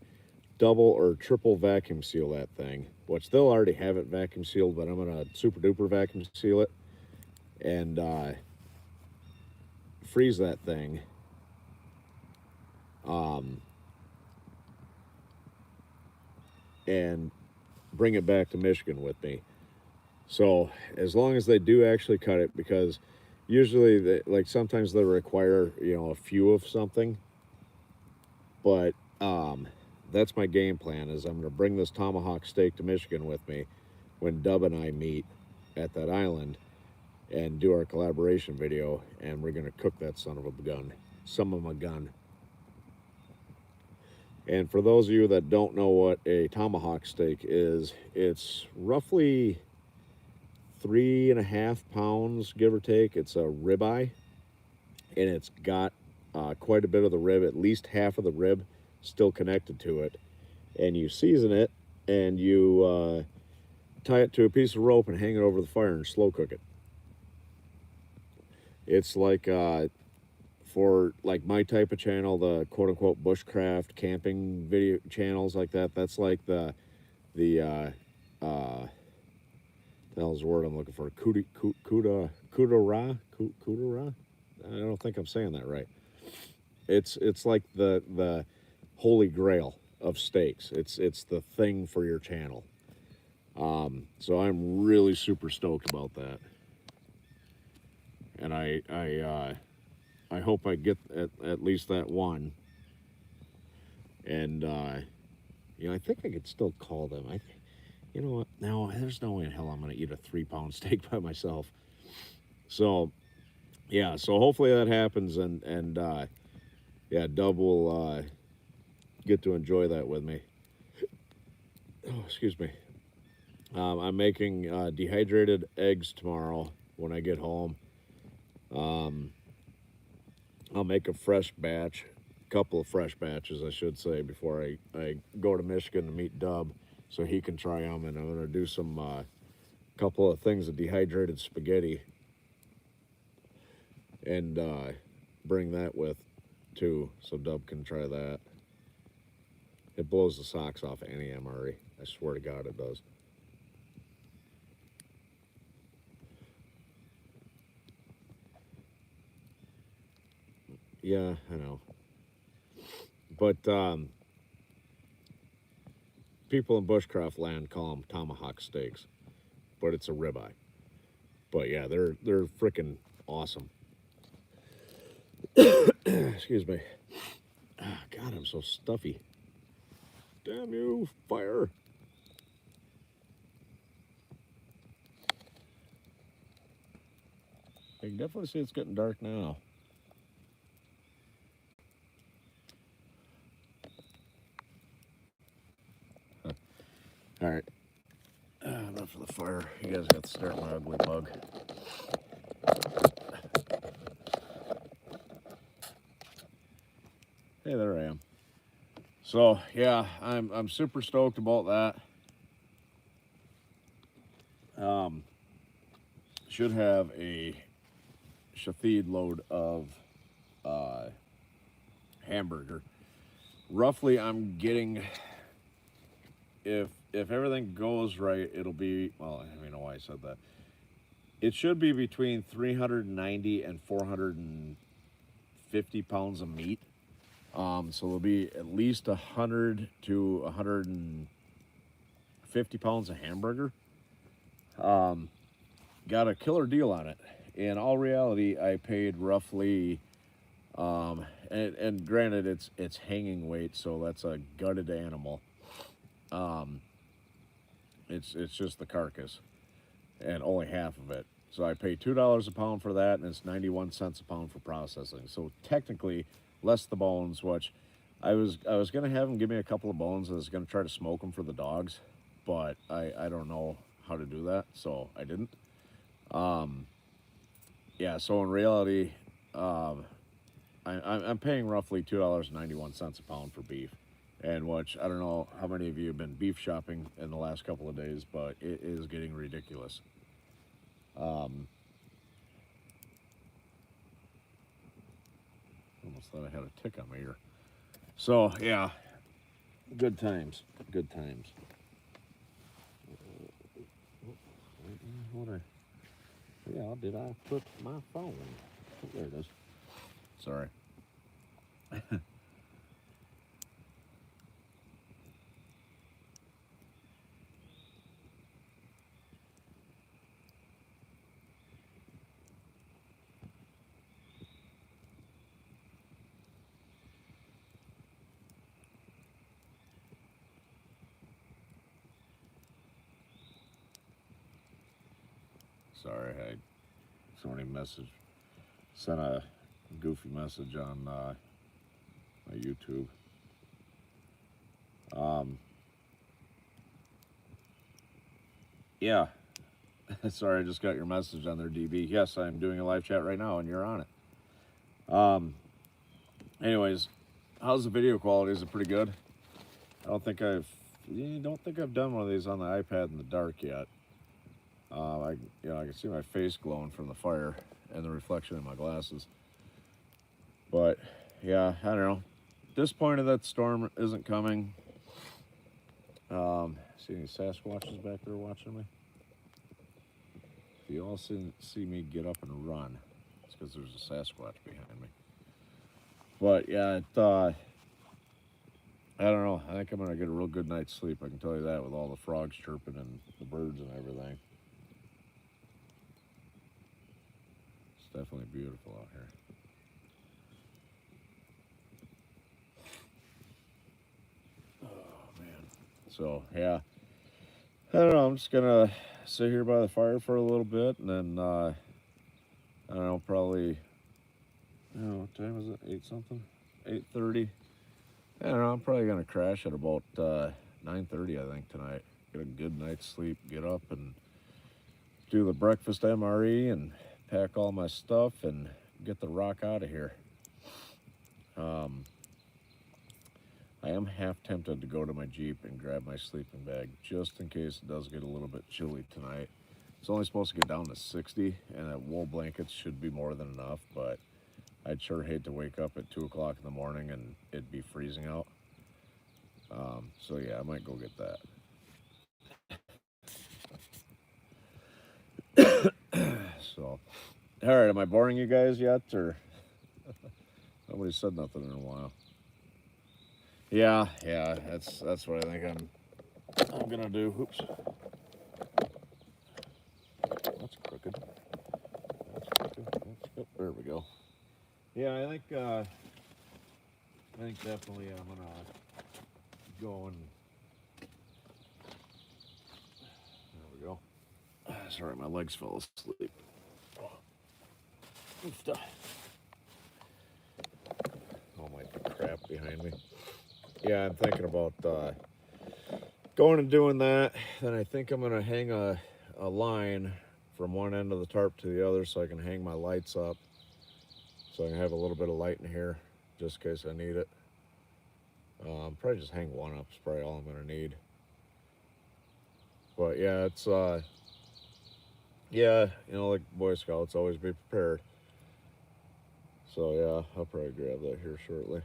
double or triple vacuum seal that thing, which they'll already have it vacuum sealed, but I'm going to super duper vacuum seal it and freeze that thing. And bring it back to Michigan with me. So as long as they do actually cut it, because usually they, like sometimes they require, you know, a few of something, but that's my game plan is I'm going to bring this tomahawk steak to Michigan with me when Dub and I meet at that island and do our collaboration video, and we're going to cook that son of a gun, gun. And for those of you that don't know what a tomahawk steak is, it's roughly 3.5 pounds, give or take. It's a ribeye, and it's got quite a bit of the rib, at least half of the rib still connected to it. And you season it, and you tie it to a piece of rope and hang it over the fire and slow cook it. It's like for like my type of channel, the quote unquote bushcraft camping video channels like that. That's like the the hell's the word I'm looking for? Kudara. I don't think I'm saying that right. It's like the holy grail of steaks. It's the thing for your channel. So I'm really super stoked about that, and I hope I get at least that one. And you know, I think I could still call them. You know what? Now there's no way in hell I'm going to eat a 3 pound steak by myself. So yeah, so hopefully that happens, and yeah, Dub will get to enjoy that with me. Oh, excuse me. I'm making dehydrated eggs tomorrow when I get home. Um, I'll make a fresh batch, couple of fresh batches, I should say, before I go to Michigan to meet Dub, so he can try them. And I'm gonna do some couple of things of dehydrated spaghetti, and bring that with too, so Dub can try that. It blows the socks off any MRE. I swear to God, it does. Yeah, I know. But people in bushcraft land call them tomahawk steaks, but it's a ribeye. But yeah, they're freaking awesome. Excuse me. Oh, God, I'm so stuffy. Damn you, fire! I can definitely see it's getting dark now. Huh. All right. Enough of the fire. You guys got to start my ugly bug. Hey, there I am. So yeah, I'm super stoked about that. Should have a Shafid load of uh, hamburger. Roughly, I'm getting, if everything goes right, it'll be, well, I don't even know why I said that. It should be between 390 and 450 pounds of meat. So there'll be at least 100 to 150 pounds of hamburger. Got a killer deal on it. In all reality, I paid roughly, and granted, it's hanging weight, so that's a gutted animal. Um, it's just the carcass, and only half of it. So I pay $2 a pound for that, and it's 91 cents a pound for processing. So technically, less the bones. Which I was gonna have them give me a couple of bones. I was gonna try to smoke them for the dogs, but I don't know how to do that, so I didn't. Um, yeah. So in reality, um, I'm paying roughly $2.91 a pound for beef, and which I don't know how many of you have been beef shopping in the last couple of days, but it is getting ridiculous. Um, Almost thought I had a tick on my ear. So yeah, good times, good times. What I, yeah, did I put my phone? Oh, there it is. Sorry. Sorry, I somebody sent a goofy message on my YouTube. Um, yeah, sorry, I just got your message on there, DB. Yes, I'm doing a live chat right now, and you're on it. Um, anyways, how's the video quality? Is it pretty good? I don't think I've done one of these on the iPad in the dark yet. I can see my face glowing from the fire, and the reflection in my glasses. But yeah, I don't know. Disappointed that storm isn't coming. See any Sasquatches back there watching me? If you all see me get up and run, it's because there's a Sasquatch behind me. But yeah, I don't know. I think I'm gonna get a real good night's sleep. I can tell you that with all the frogs chirping and the birds and everything. It's definitely beautiful out here. Oh man. So yeah, I don't know. I'm just gonna sit here by the fire for a little bit, and then I don't know. Probably. I don't know what time is it? 8 something. 8:30. I don't know. I'm probably gonna crash at about 9:30. I think tonight. Get a good night's sleep. Get up and do the breakfast MRE and pack all my stuff and get the rock out of here. Um, I am half tempted to go to my Jeep and grab my sleeping bag just in case it does get a little bit chilly tonight. It's only supposed to get down to 60, and that wool blankets should be more than enough, but I'd sure hate to wake up at 2 o'clock in the morning and it'd be freezing out. So yeah, I might go get that. So, all right, am I boring you guys yet, or nobody said nothing in a while? Yeah, that's what I think I'm gonna do. Oops, that's crooked. That's crooked. Oh, there we go. Yeah, I think definitely I'm gonna go and there we go. Sorry, my legs fell asleep. All my crap behind me. Yeah, I'm thinking about going and doing that. Then I think I'm gonna hang a line from one end of the tarp to the other so I can hang my lights up, so I can have a little bit of light in here just in case I need it. Probably just hang one up is probably all I'm gonna need. But yeah, it's yeah, like Boy Scouts, always be prepared. So yeah, I'll probably grab that here shortly.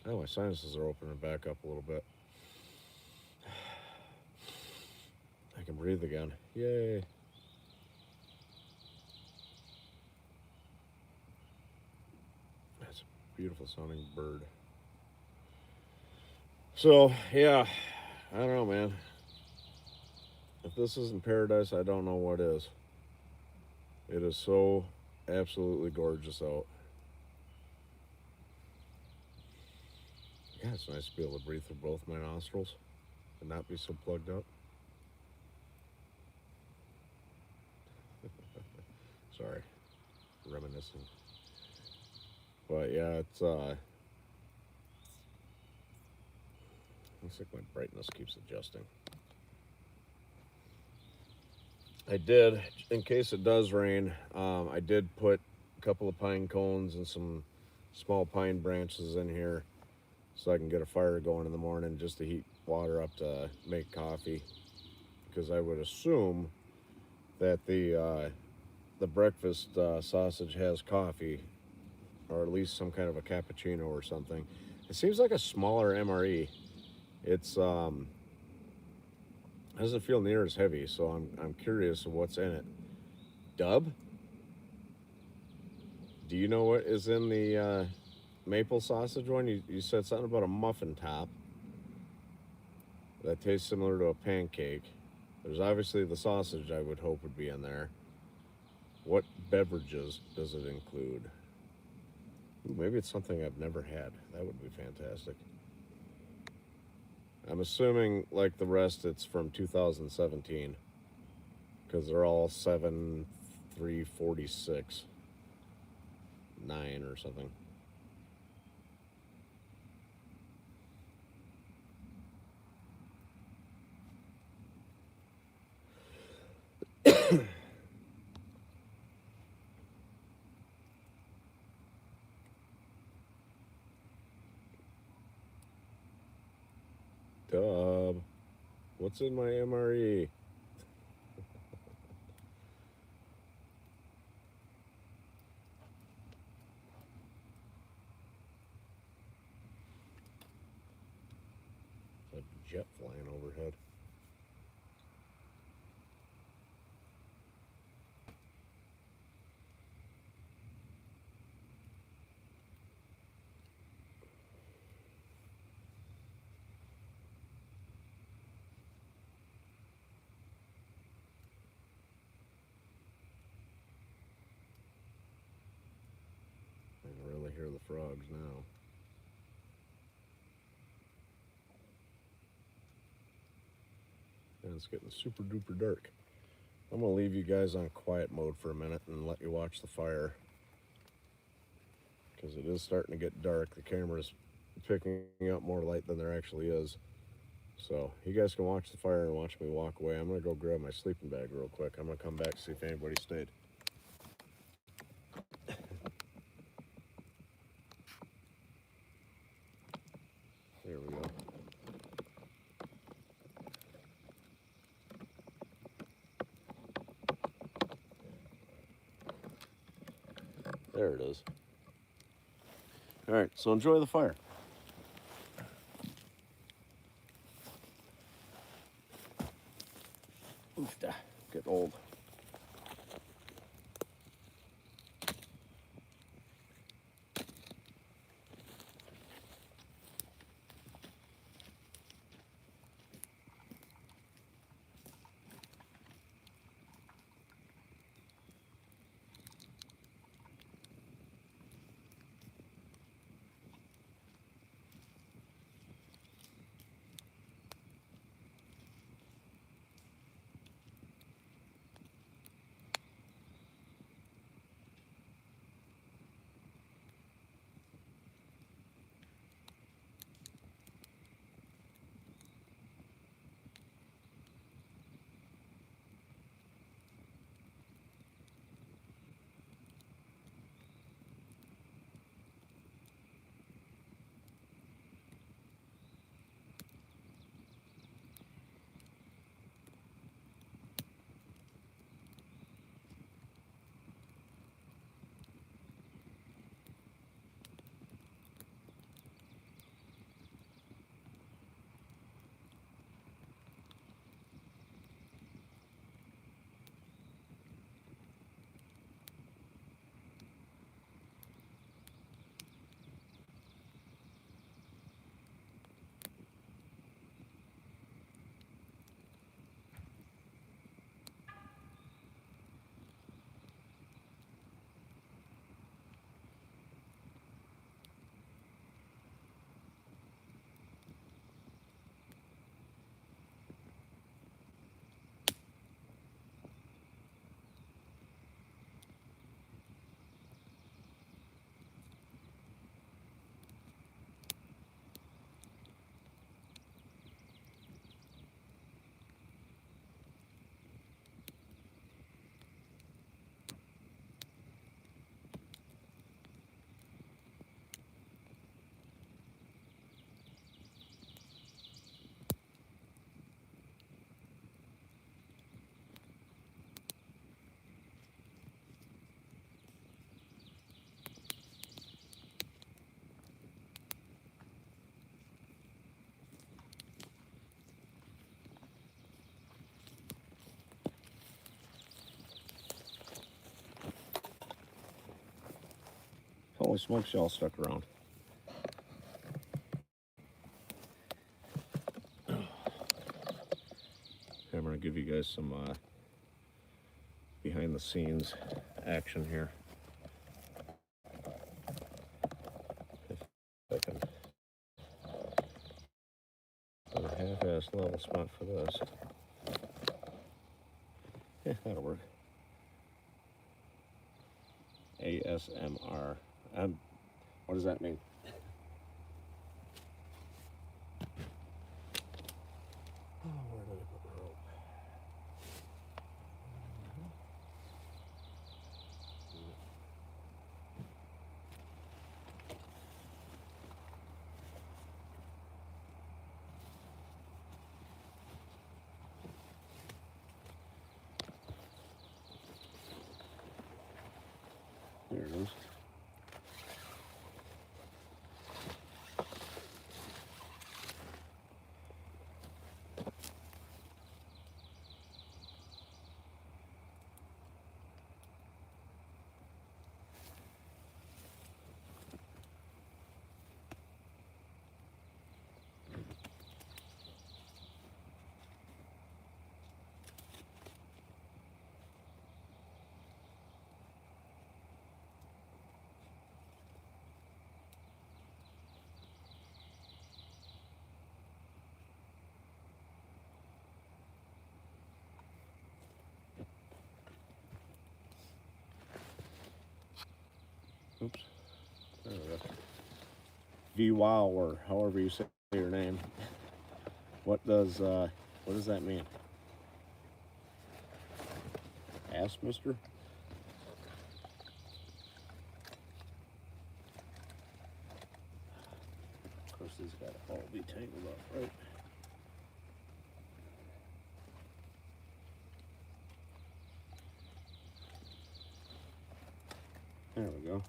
Oh, my sinuses are opening back up a little bit. I can breathe again. Yay. That's a beautiful sounding bird. So, yeah, I don't know, man. If this isn't paradise, I don't know what is. It is so absolutely gorgeous out. Yeah, it's nice to be able to breathe through both my nostrils and not be so plugged up. Sorry, reminiscing. But yeah, it's looks like my brightness keeps adjusting. I did, in case it does rain, I did put a couple of pine cones and some small pine branches in here so I can get a fire going in the morning just to heat water up to make coffee. Because I would assume that the breakfast sausage has coffee, or at least some kind of a cappuccino or something. It seems like a smaller MRE. It's doesn't feel near as heavy, so I'm curious of what's in it. Dub? Do you know what is in the maple sausage one? You said something about a muffin top that tastes similar to a pancake. There's obviously the sausage I would hope would be in there. What beverages does it include? Ooh, maybe it's something I've never had. That would be fantastic. I'm assuming, like the rest, it's from 2017 because they're all 7/3/46 9 or something. Dub. What's in my MRE? jet flying overhead. I can really hear the frogs now. And it's getting super duper dark. I'm going to leave you guys on quiet mode for a minute and let you watch the fire, because it is starting to get dark. The camera's picking up more light than there actually is. So you guys can watch the fire and watch me walk away. I'm going to go grab my sleeping bag real quick. I'm going to come back to see if anybody stayed. There we go. There it is. All right, so enjoy the fire. Oof, getting old. Holy smokes, y'all stuck around. I'm going to give you guys some behind the scenes action here. If I can put a half-ass level spot for this. Yeah, that'll work. ASMR. What does that mean? Oh, where did I put the rope? There it is. Oops. There we go. VWOW, or however you say your name. What does that mean? Ask, mister? Of course, these got to all be tangled up, right? There we go.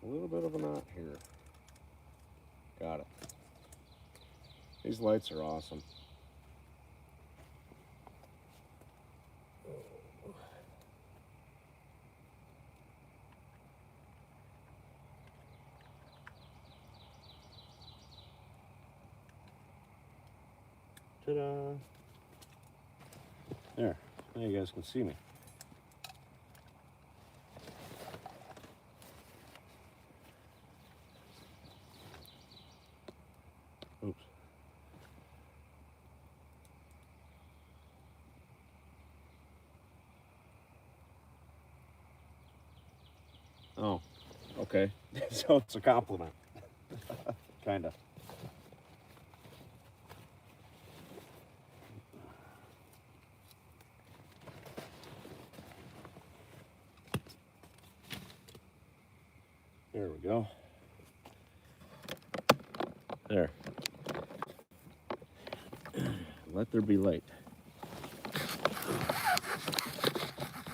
A little bit of a knot here. Got it. These lights are awesome. Ta-da! There. Now you guys can see me. Oops. Oh, okay. So it's a compliment. Kinda. There we go. There. Let there be light.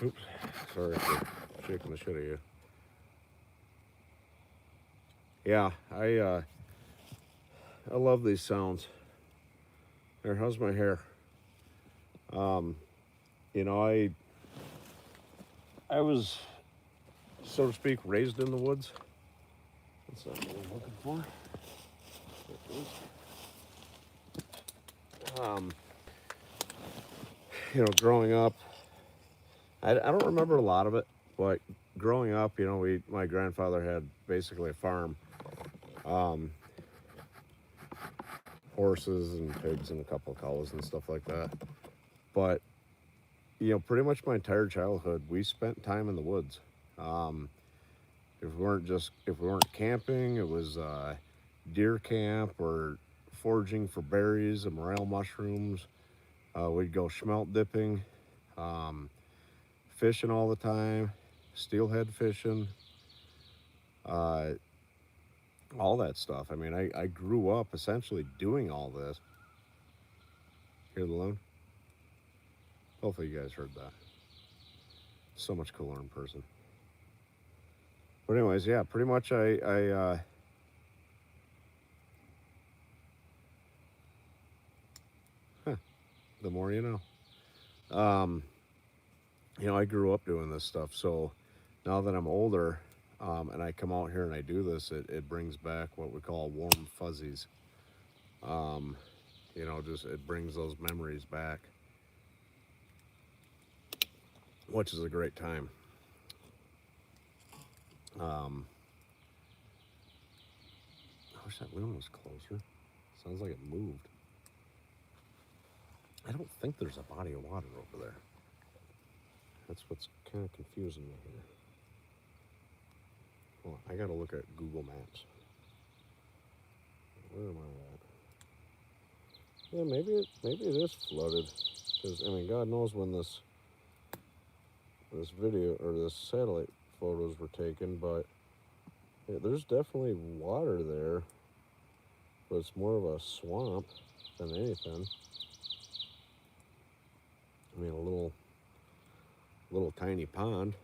Oops. Sorry for shaking the shit out of you. Yeah, I love these sounds. There, how's my hair? You know, I was, so to speak, raised in the woods. That's not what I'm looking for. You know, growing up, I don't remember a lot of it, but growing up, you know, my grandfather had basically a farm, horses and pigs and a couple of cows and stuff like that. But you know, pretty much my entire childhood, we spent time in the woods. If we weren't camping, it was deer camp or foraging for berries and morel mushrooms. We'd go smelt dipping, fishing all the time, steelhead fishing, all that stuff. I mean, I grew up essentially doing all this. Hear the loon? Hopefully you guys heard that. So much cooler in person. But anyways, yeah, pretty much the more you know. You know, I grew up doing this stuff, so now that I'm older, and I come out here and I do this, it brings back what we call warm fuzzies. You know, just it brings those memories back, which is a great time. I wish that loon was closer. Sounds like it moved. I don't think there's a body of water over there. That's what's kind of confusing me here. Well, I gotta look at Google Maps. Where am I at? Yeah, maybe it is flooded. Because I mean, God knows when this video or this satellite photos were taken, but yeah, there's definitely water there, but it's more of a swamp than anything. I mean, a little tiny pond.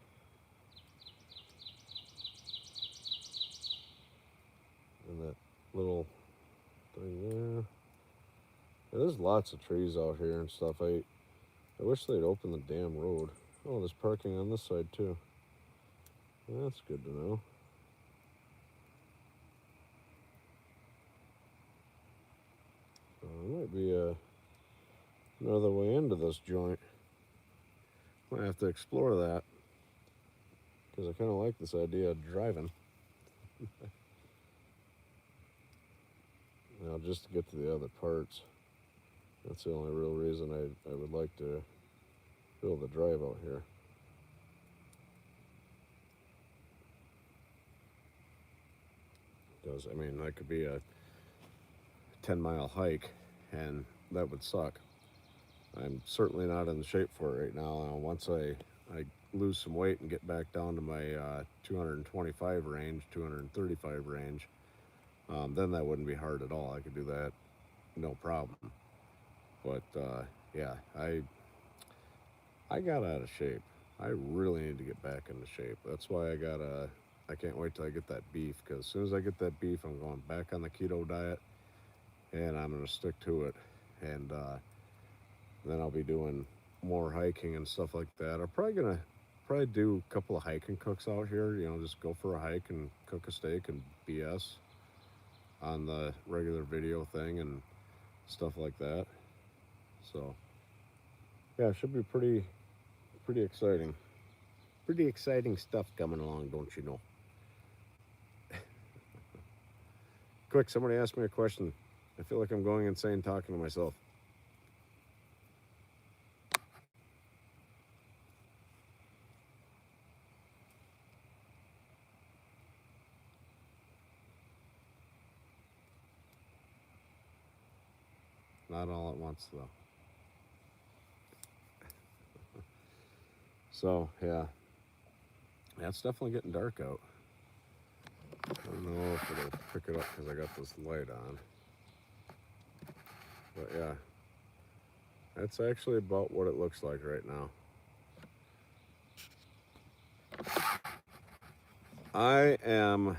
And that little thing there. There's lots of trees out here and stuff. I wish they'd open the damn road. Oh, there's parking on this side too. That's good to know. There might be another way into this joint. Might have to explore that. because I kind of like this idea of driving. Now, just to get to the other parts, that's the only real reason I would like to be able to drive out here. Because, I mean, that could be a 10-mile hike, and that would suck. I'm certainly not in the shape for it right now. Once I lose some weight and get back down to my 225 range, 235 range, then that wouldn't be hard at all. I could do that, no problem. But yeah, I got out of shape. I really need to get back into shape. That's why I can't wait till I get that beef, because as soon as I get that beef, I'm going back on the keto diet, and I'm going to stick to it. And then I'll be doing more hiking and stuff like that. I'm probably do a couple of hiking cooks out here. You know, just go for a hike and cook a steak and BS on the regular video thing and stuff like that. So yeah, it should be pretty exciting. Pretty exciting stuff coming along, don't you know? Quick, somebody asked me a question. I feel like I'm going insane talking to myself. Not all at once, though. So, yeah. Yeah, it's definitely getting dark out. I don't know if it'll pick it up because I got this light on. But, yeah. That's actually about what it looks like right now. I am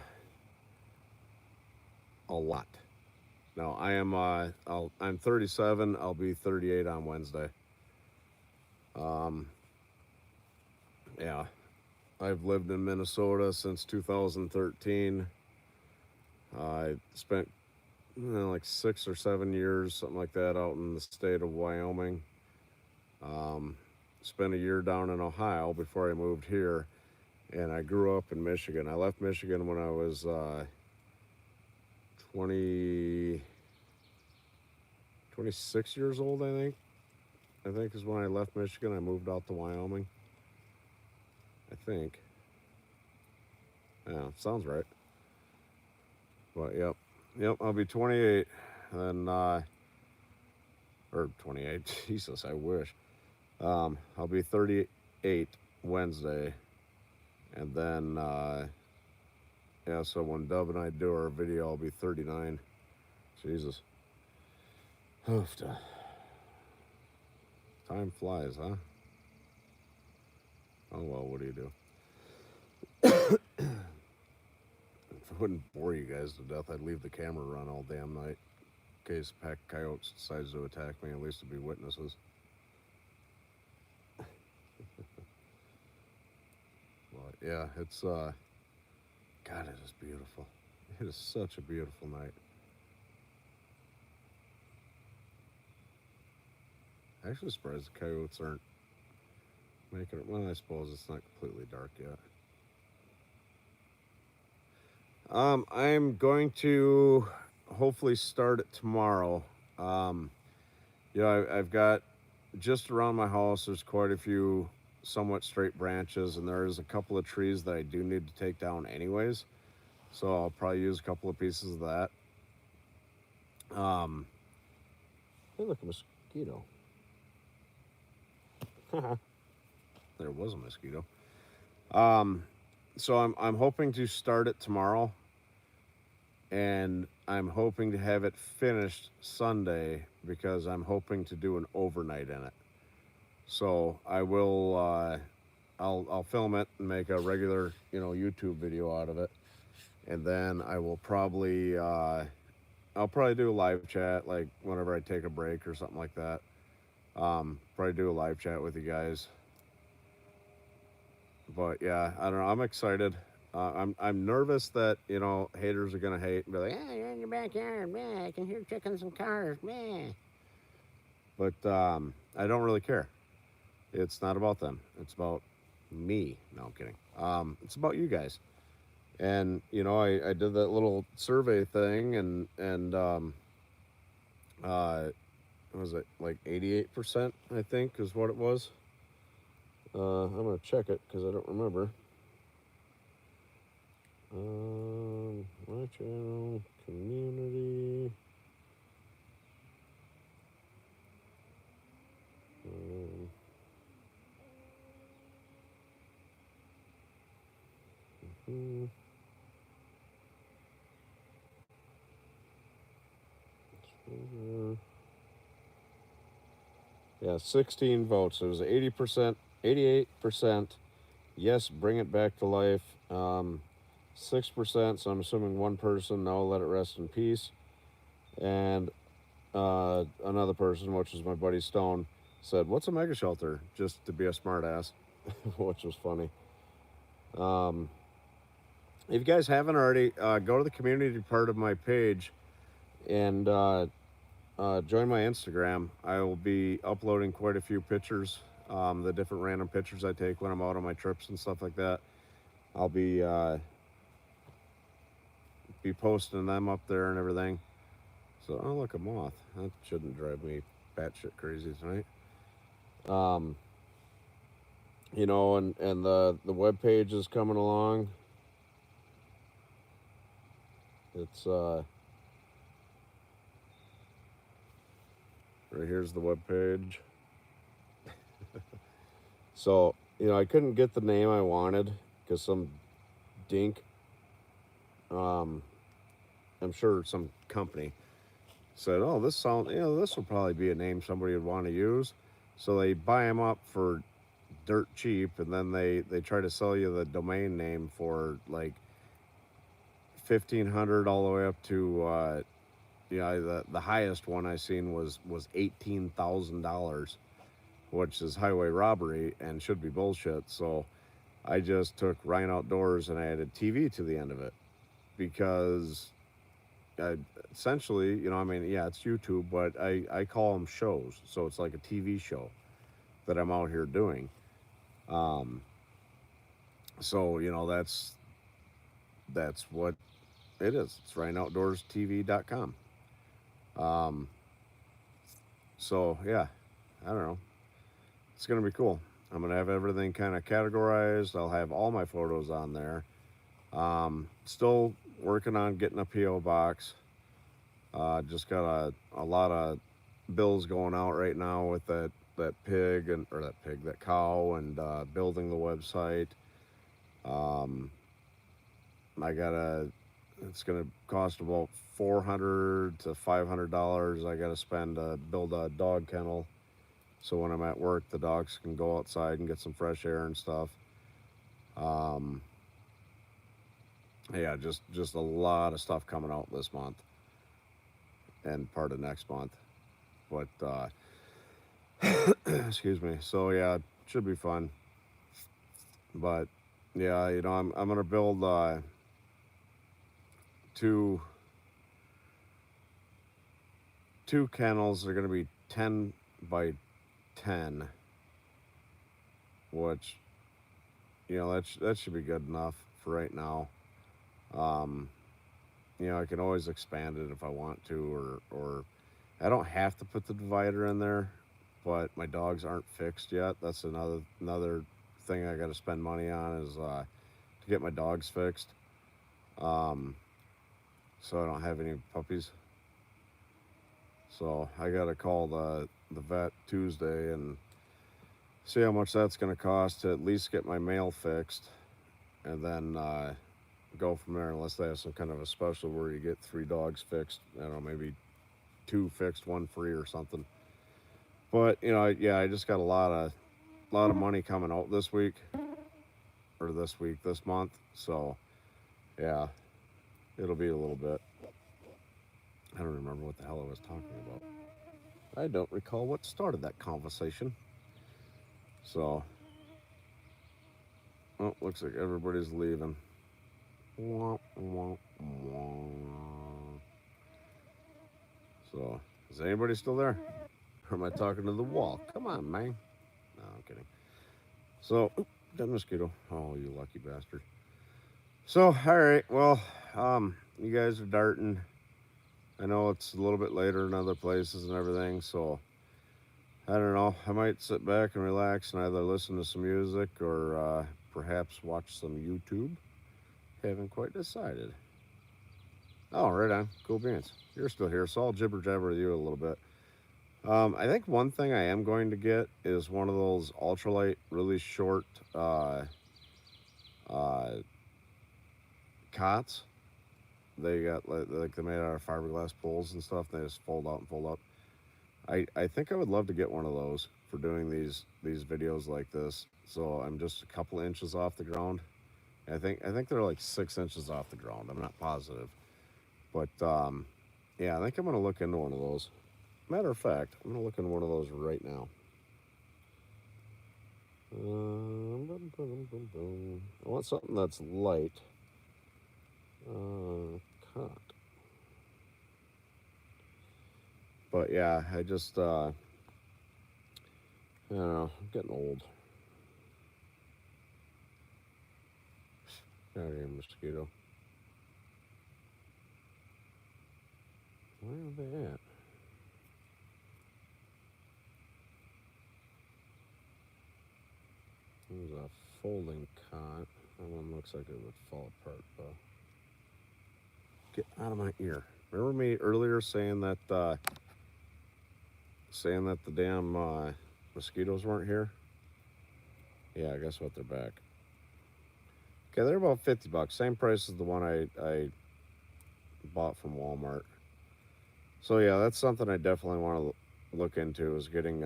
a lot. No, I am. I'm 37. I'll be 38 on Wednesday. Yeah, I've lived in Minnesota since 2013. I spent like 6 or 7 years, something like that, out in the state of Wyoming. Spent a year down in Ohio before I moved here, and I grew up in Michigan. I left Michigan when I was 26 years old, I think is when I left Michigan. I moved out to Wyoming, I think. Yeah, sounds right. But yep, I'll be 28, and then or 28. Jesus, I wish. I'll be 38 Wednesday, and then yeah. So when Dub and I do our video, I'll be 39. Jesus. Hoofda. Time flies, huh? Oh well, what do you do? If I wouldn't bore you guys to death, I'd leave the camera run all damn night. In case a pack of coyotes decides to attack me, at least to be witnesses. But yeah, it's God, it is beautiful. It is such a beautiful night. Actually surprised the coyotes aren't making it. Well, I suppose it's not completely dark yet. I'm going to hopefully start it tomorrow. I've got just around my house, there's quite a few somewhat straight branches, and there's a couple of trees that I do need to take down anyways. So I'll probably use a couple of pieces of that. Hey, look, a mosquito. There was a mosquito. So I'm hoping to start it tomorrow, and I'm hoping to have it finished Sunday because I'm hoping to do an overnight in it. So I will. I'll film it and make a regular, YouTube video out of it, and then I will probably. I'll probably do a live chat, like whenever I take a break or something like that. Probably do a live chat with you guys. But yeah, I don't know. I'm excited. I'm nervous that haters are gonna hate and be like, "Yeah, you're in your backyard, man. I can hear chickens and cars, man." But I don't really care. It's not about them. It's about me. No, I'm kidding. It's about you guys. And you know, I did that little survey thing, and was it like 88%? I think is what it was. I'm gonna check it because I don't remember. My channel, community. Hmm, yeah, 16 votes. It was 80%, 88%. Yes, bring it back to life. 6%. So I'm assuming one person. No, let it rest in peace. And another person, which was my buddy Stone, said, "What's a mega shelter?" Just to be a smartass, which was funny. Um, if you guys haven't already, go to the community part of my page and join my Instagram. I will be uploading quite a few pictures, the different random pictures I take when I'm out on my trips and stuff like that. I'll be posting them up there and everything. So, oh look, a moth. That shouldn't drive me batshit crazy tonight. You know, and the web page is coming along. It's right here's the web page. So, you know, I couldn't get the name I wanted because some dink, I'm sure some company said, "Oh, this sound, you know, this will probably be a name somebody would want to use." So they buy them up for dirt cheap, and then they try to sell you the domain name for like 1,500 all the way up to the highest one I seen was $18,000, which is highway robbery and should be bullshit. So I just took Ryan Outdoors and I added TV to the end of it because essentially, you know, I mean, yeah, it's YouTube, but I call them shows. So it's like a TV show that I'm out here doing. Um, so, you know, that's what it is. It's RyanOutdoorsTV.com. Um, so, yeah, I don't know. It's going to be cool. I'm going to have everything kind of categorized. I'll have all my photos on there. Still working on getting a P.O. box. Just got a lot of bills going out right now with that that cow, and building the website. Um, I gotta. It's gonna cost about $400 to $500. I gotta spend to build a dog kennel, so when I'm at work, the dogs can go outside and get some fresh air and stuff. Um, yeah, just a lot of stuff coming out this month and part of next month. But excuse me. So yeah, it should be fun. But yeah, you know, I'm gonna build two two kennels. They're gonna be 10 by 10, which, you know, that should be good enough for right now. Um, you know, I can always expand it if I want to, or I don't have to put the divider in there, but my dogs aren't fixed yet. That's another thing I got to spend money on is to get my dogs fixed. Um, so I don't have any puppies. So I got to call the vet Tuesday and see how much that's going to cost to at least get my male fixed, and then go from there. Unless they have some kind of a special where you get 3 dogs fixed. I don't know, maybe 2 fixed, 1 free or something. But you know, yeah, I just got a lot of money coming out this week, or this month. So yeah, it'll be a little bit. I don't remember what the hell I was talking about. I don't recall what started that conversation. So, oh, looks like everybody's leaving. Wah, wah, wah. So, is anybody still there? Or am I talking to the wall? Come on, man. No, I'm kidding. So, Dead mosquito. Oh, you lucky bastard. So, all right. Well, you guys are darting. I know it's a little bit later in other places and everything, so I don't know. I might sit back and relax and either listen to some music or perhaps watch some YouTube. Haven't quite decided. Oh, right on. Cool beans. You're still here, so I'll jibber jabber with you a little bit. I think one thing I am going to get is one of those ultralight, really short uh, cots. They got like they're made out of fiberglass poles and stuff. They just fold out and fold up. I think I would love to get one of those for doing these videos like this. So I'm just a couple inches off the ground. I think they're like 6 inches off the ground. I'm not positive, but yeah, I think I'm gonna look into one of those. Matter of fact, I'm gonna look into one of those right now. I want something that's light. Cut. But yeah, I just I don't know. I'm getting old. Out here, mosquito. Where are they at? There's a folding cot. That one looks like it would fall apart though. Get out of my ear. Remember me earlier saying that the damn mosquitoes weren't here? Yeah, guess what? They're back. Okay, they're about $50. Same price as the one I bought from Walmart. So yeah, that's something I definitely want to look into is getting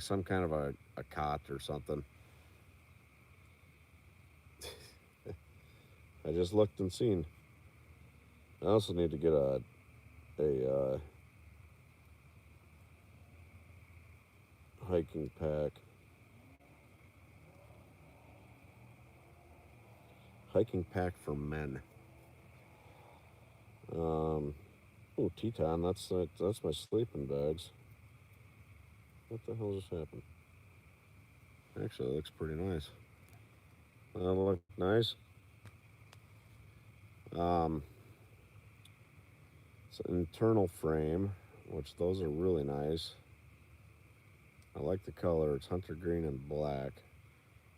some kind of a cot or something. I just looked and seen. I also need to get a hiking pack. Hiking pack for men. Oh, Teton, that's my sleeping bags. What the hell just happened? Actually, it looks pretty nice. That look nice. Um, it's an internal frame, which those are really nice. I like the color. It's hunter green and black.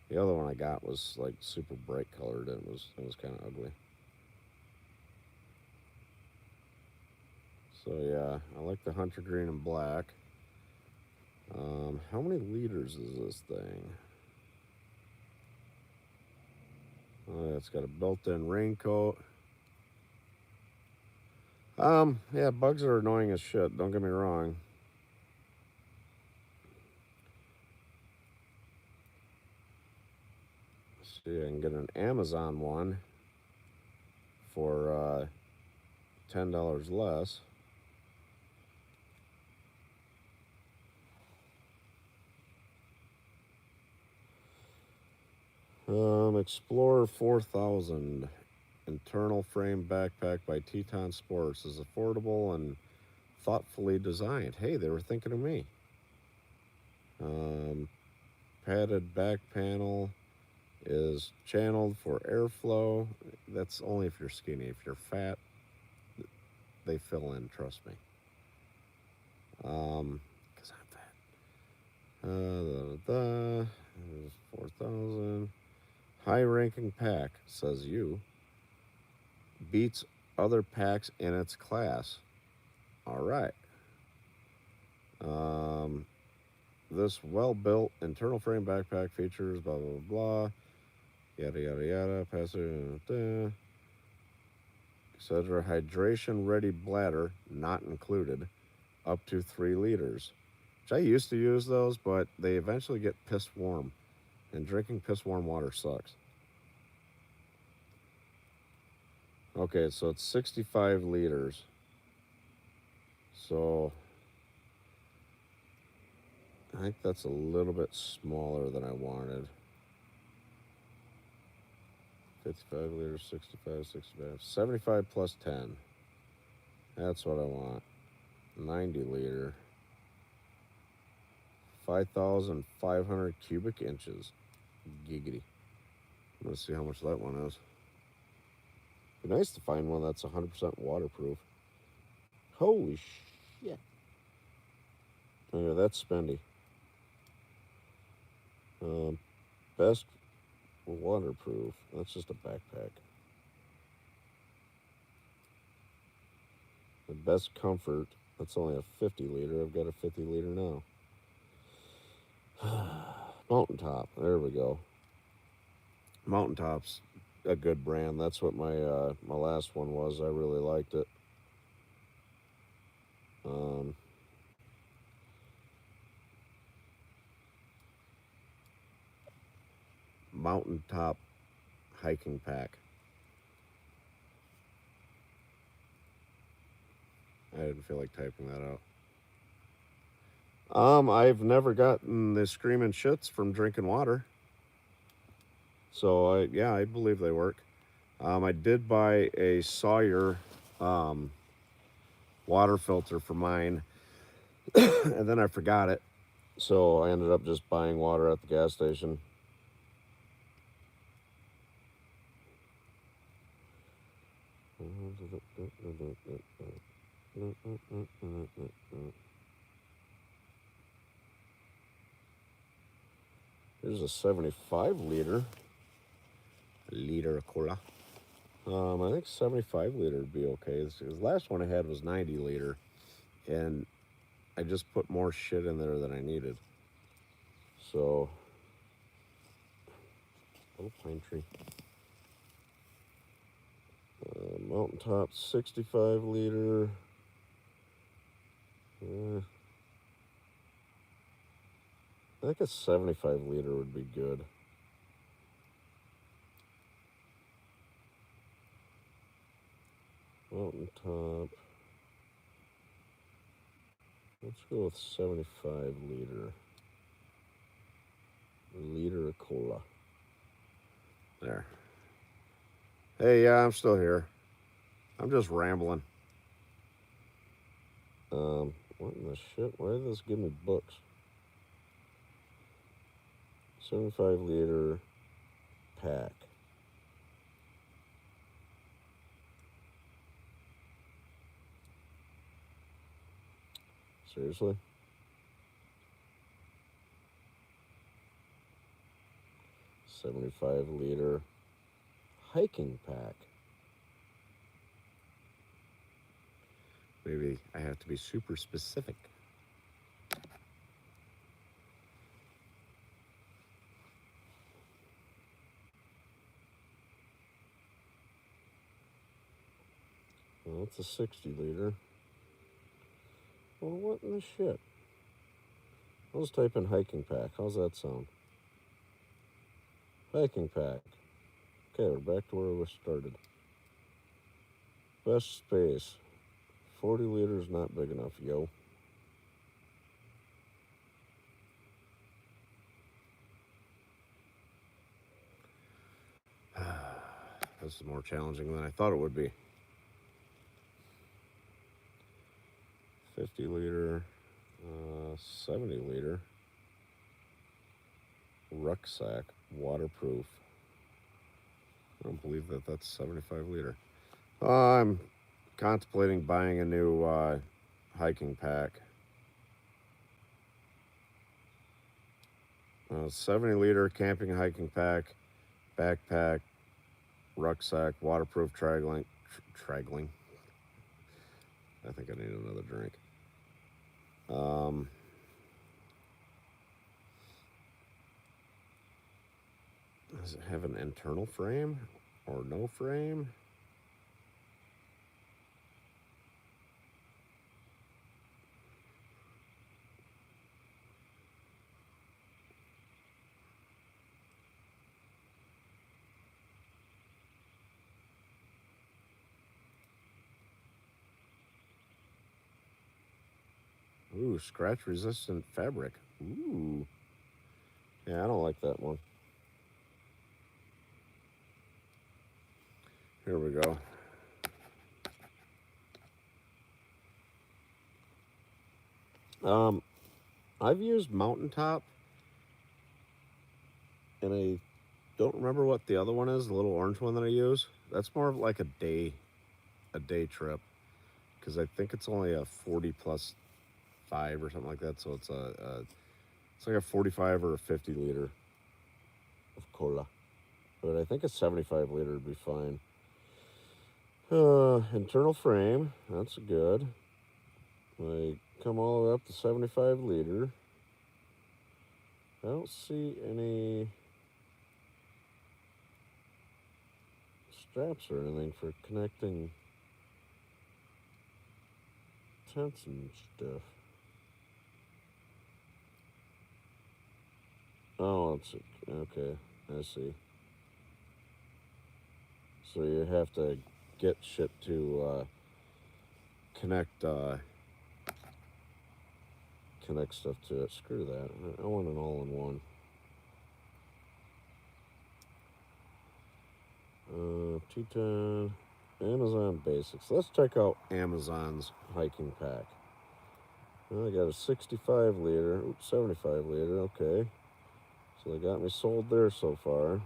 The other one I got was like super bright colored. And it was kind of ugly. So yeah, I like the hunter green and black. How many liters is this thing? Oh, it's got a built-in raincoat. Yeah, bugs are annoying as shit. Don't get me wrong. Let's see, I can get an Amazon one for $10 less. Explorer 4000 internal frame backpack by Teton Sports is affordable and thoughtfully designed. Hey, they were thinking of me. Padded back panel is channeled for airflow. That's only if you're skinny. If you're fat, they fill in. Trust me. Because I'm fat. 4,000. High ranking pack, says you. Beats other packs in its class. All right. This well built internal frame backpack features blah, blah, blah, yada, yada, yada, passive, etc. Hydration ready bladder, not included, up to 3 liters. Which I used to use those, but they eventually get piss warm. And drinking piss warm water sucks. Okay, so it's 65 liters. So I think that's a little bit smaller than I wanted. 55 liters, 65, 65. 75 plus 10. That's what I want. 90 liter. 5,500 cubic inches. Giggity. Let's see how much that one is. Be nice to find one that's 100% waterproof. Holy shit. Oh, yeah, that's spendy. Best waterproof. That's just a backpack. The best comfort. That's only a 50 liter. I've got a 50 liter now. Mountaintop. There we go. Mountaintop's a good brand. That's what my last one was. I really liked it. Mountaintop hiking pack. I didn't feel like typing that out. I've never gotten the screaming shits from drinking water. So I believe they work. I did buy a Sawyer water filter for mine, and then I forgot it. So I ended up just buying water at the gas station. Here's a 75 liter. A liter of cola. I think 75 liter would be okay. The last one I had was 90 liter, and I just put more shit in there than I needed. So, little pine tree. Mountaintop 65 liter. I think a 75 liter would be good. Mountaintop. Let's go with 75 liter. A liter of cola. There. Hey, yeah, I'm still here. I'm just rambling. What in the shit? Why did this give me books? 75 liter pack. Seriously? $75 liter hiking pack. Maybe I have to be super specific. Well, it's a 60 liter. Well, what in the shit? I'll just type in hiking pack. How's that sound? Hiking pack. Okay, we're back to where we started. Best space. 40 liters not big enough, yo. This is more challenging than I thought it would be. 50 liter, 70 liter. Rucksack, waterproof. I don't believe that that's 75 liter. I'm contemplating buying a new hiking pack. 70 liter camping hiking pack, backpack, rucksack, waterproof tragling. I think I need another drink. Does it have an internal frame or no frame? Ooh, scratch resistant fabric. Ooh. Yeah, I don't like that one. Here we go. I've used Mountaintop and I don't remember what the other one is, the little orange one that I use. That's more of like a day trip, because I think it's only a 40 plus 5 or something like that. So it's like a 45 or a 50 liter of cola. But I think a 75 liter would be fine. Internal frame, that's good. I come all the way up to 75 liter. I don't see any straps or anything for connecting tents and stuff. Oh, it's okay. I see. So you have to get shit to connect connect stuff to it. Screw that. I want an all-in-one. T10 Amazon Basics. Let's check out Amazon's hiking pack. Well, I got a 65 liter, oops, 75 liter. Okay, so they got me sold there so far.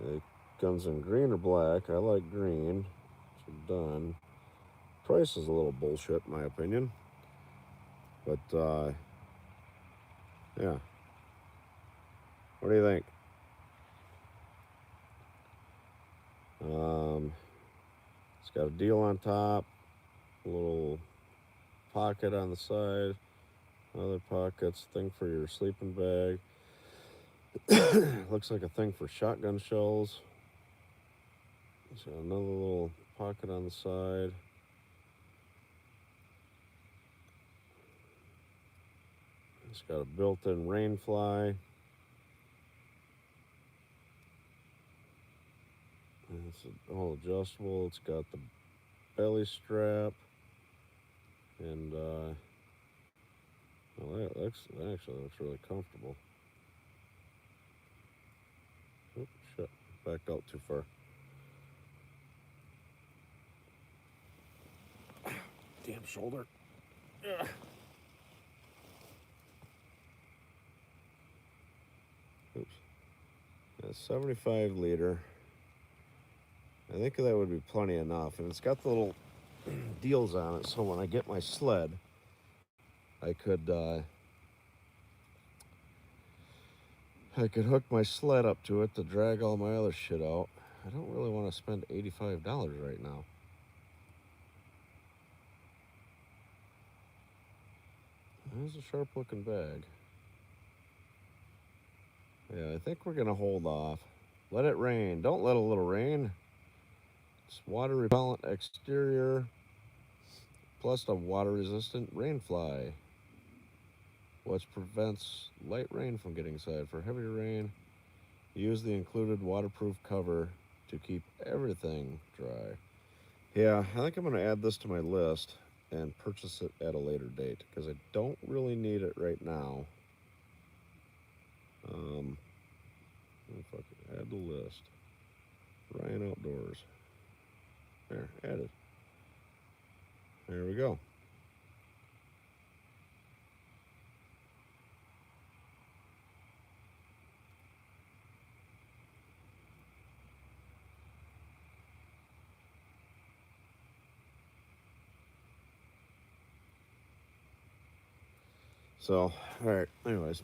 It comes in green or black. I like green. So done. Price is a little bullshit in my opinion, but yeah. What do you think? It's got a deal on top, a little pocket on the side, other pockets, thing for your sleeping bag. Looks like a thing for shotgun shells. So another little pocket on the side. It's got a built-in rain fly. And it's all adjustable. It's got the belly strap, and well, that actually looks really comfortable. Oops, shit, backed out too far. Damn shoulder. Ugh. Oops. Yeah, 75 liter. I think that would be plenty enough, and it's got the little deals on it, so when I get my sled, I could hook my sled up to it to drag all my other shit out. I don't really want to spend $85 right now. There's a sharp looking bag. Yeah, I think we're gonna hold off. Let it rain. Don't let a little rain. It's water repellent exterior plus a water resistant rain fly, which prevents light rain from getting inside. For heavier rain, use the included waterproof cover to keep everything dry. Yeah, I think I'm going to add this to my list and purchase it at a later date because I don't really need it right now. Add to list. Ryan Outdoors. There, added. There we go. So, all right, anyways.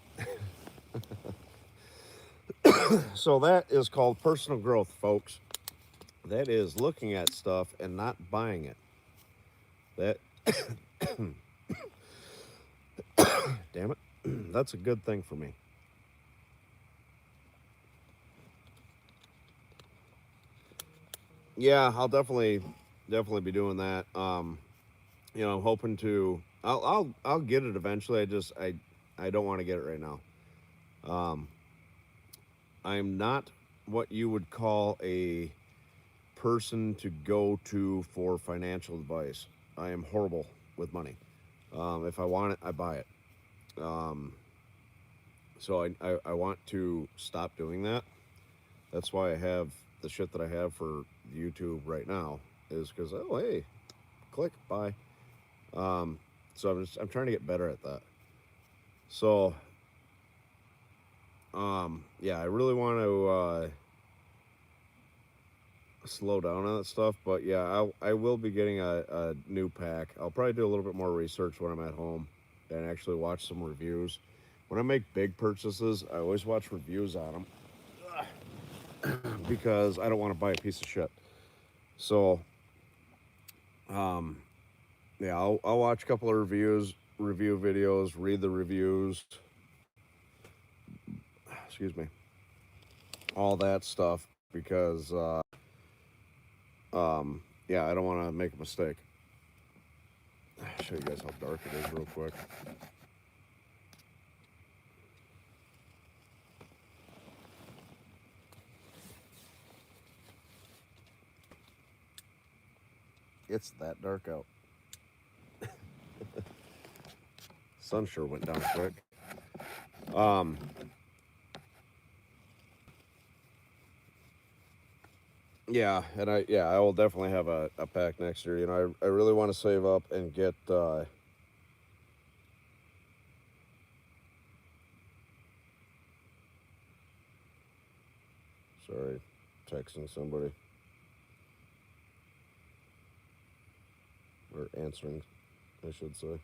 So that is called personal growth, folks. That is looking at stuff and not buying it. That, damn it, that's a good thing for me. Yeah, I'll definitely be doing that. You know, I'm hoping to. I'll get it eventually. I don't want to get it right now. I'm not what you would call a person to go to for financial advice. I am horrible with money. If I want it, I buy it. So I want to stop doing that. That's why I have the shit that I have for YouTube right now, is because, oh, hey, click, buy. So I'm trying to get better at that. So Yeah, I really want to slow down on that stuff, but yeah, I will be getting a new pack. I'll probably do a little bit more research when I'm at home and actually watch some reviews. When I make big purchases, I always watch reviews on them because I don't want to buy a piece of shit. So, um, yeah, I'll watch a couple of review videos, read the reviews, excuse me, all that stuff because, yeah, I don't want to make a mistake. I'll show you guys how dark it is real quick. It's that dark out. Sun sure went down quick. Yeah, and I will definitely have a pack next year. You know, I really want to save up and get sorry, texting somebody or answering, I should say.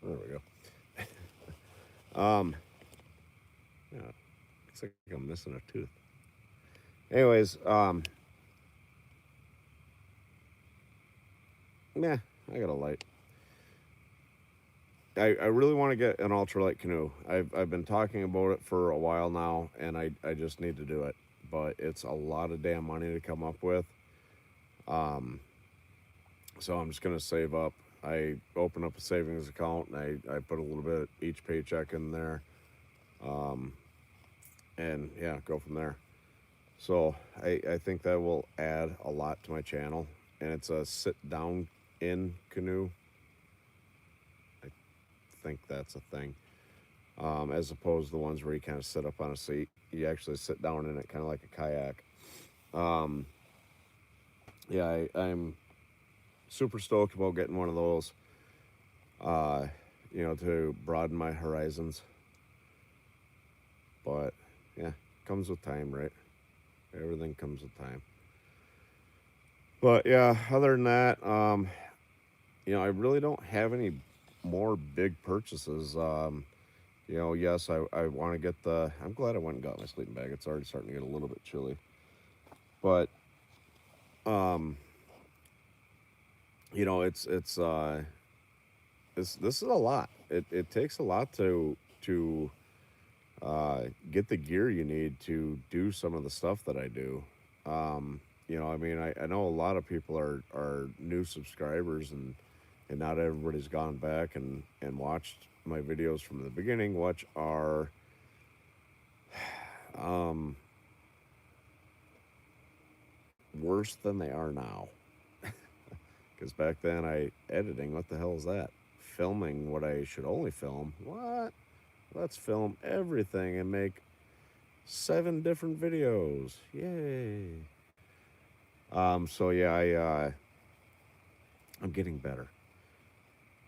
There we go. Yeah, looks like I'm missing a tooth. Anyways, yeah, I got a light. I really want to get an ultralight canoe. I've been talking about it for a while now, and I just need to do it. But it's a lot of damn money to come up with. Um, so I'm just gonna save up. I open up a savings account and I put a little bit each paycheck in there, um, and yeah, go from there. So I think that will add a lot to my channel, and it's a sit down in canoe. I think that's a thing. As opposed to the ones where you kind of sit up on a seat. You actually sit down in it, kind of like a kayak. Um, yeah, I'm super stoked about getting one of those. You know, to broaden my horizons. But yeah, comes with time, right? Everything comes with time. But yeah, other than that, you know, I really don't have any more big purchases. You know, yes, I want to get the. I'm glad I went and got my sleeping bag. It's already starting to get a little bit chilly. But um, you know, it's this is a lot. It takes a lot to get the gear you need to do some of the stuff that I do. You know, I mean, I know a lot of people are new subscribers, and not everybody's gone back and watched my videos from the beginning, which are um, worse than they are now. Because back then, editing, what the hell is that? Filming what I should only film. What? Let's film everything and make 7 different videos. Yay. So yeah, I'm getting better.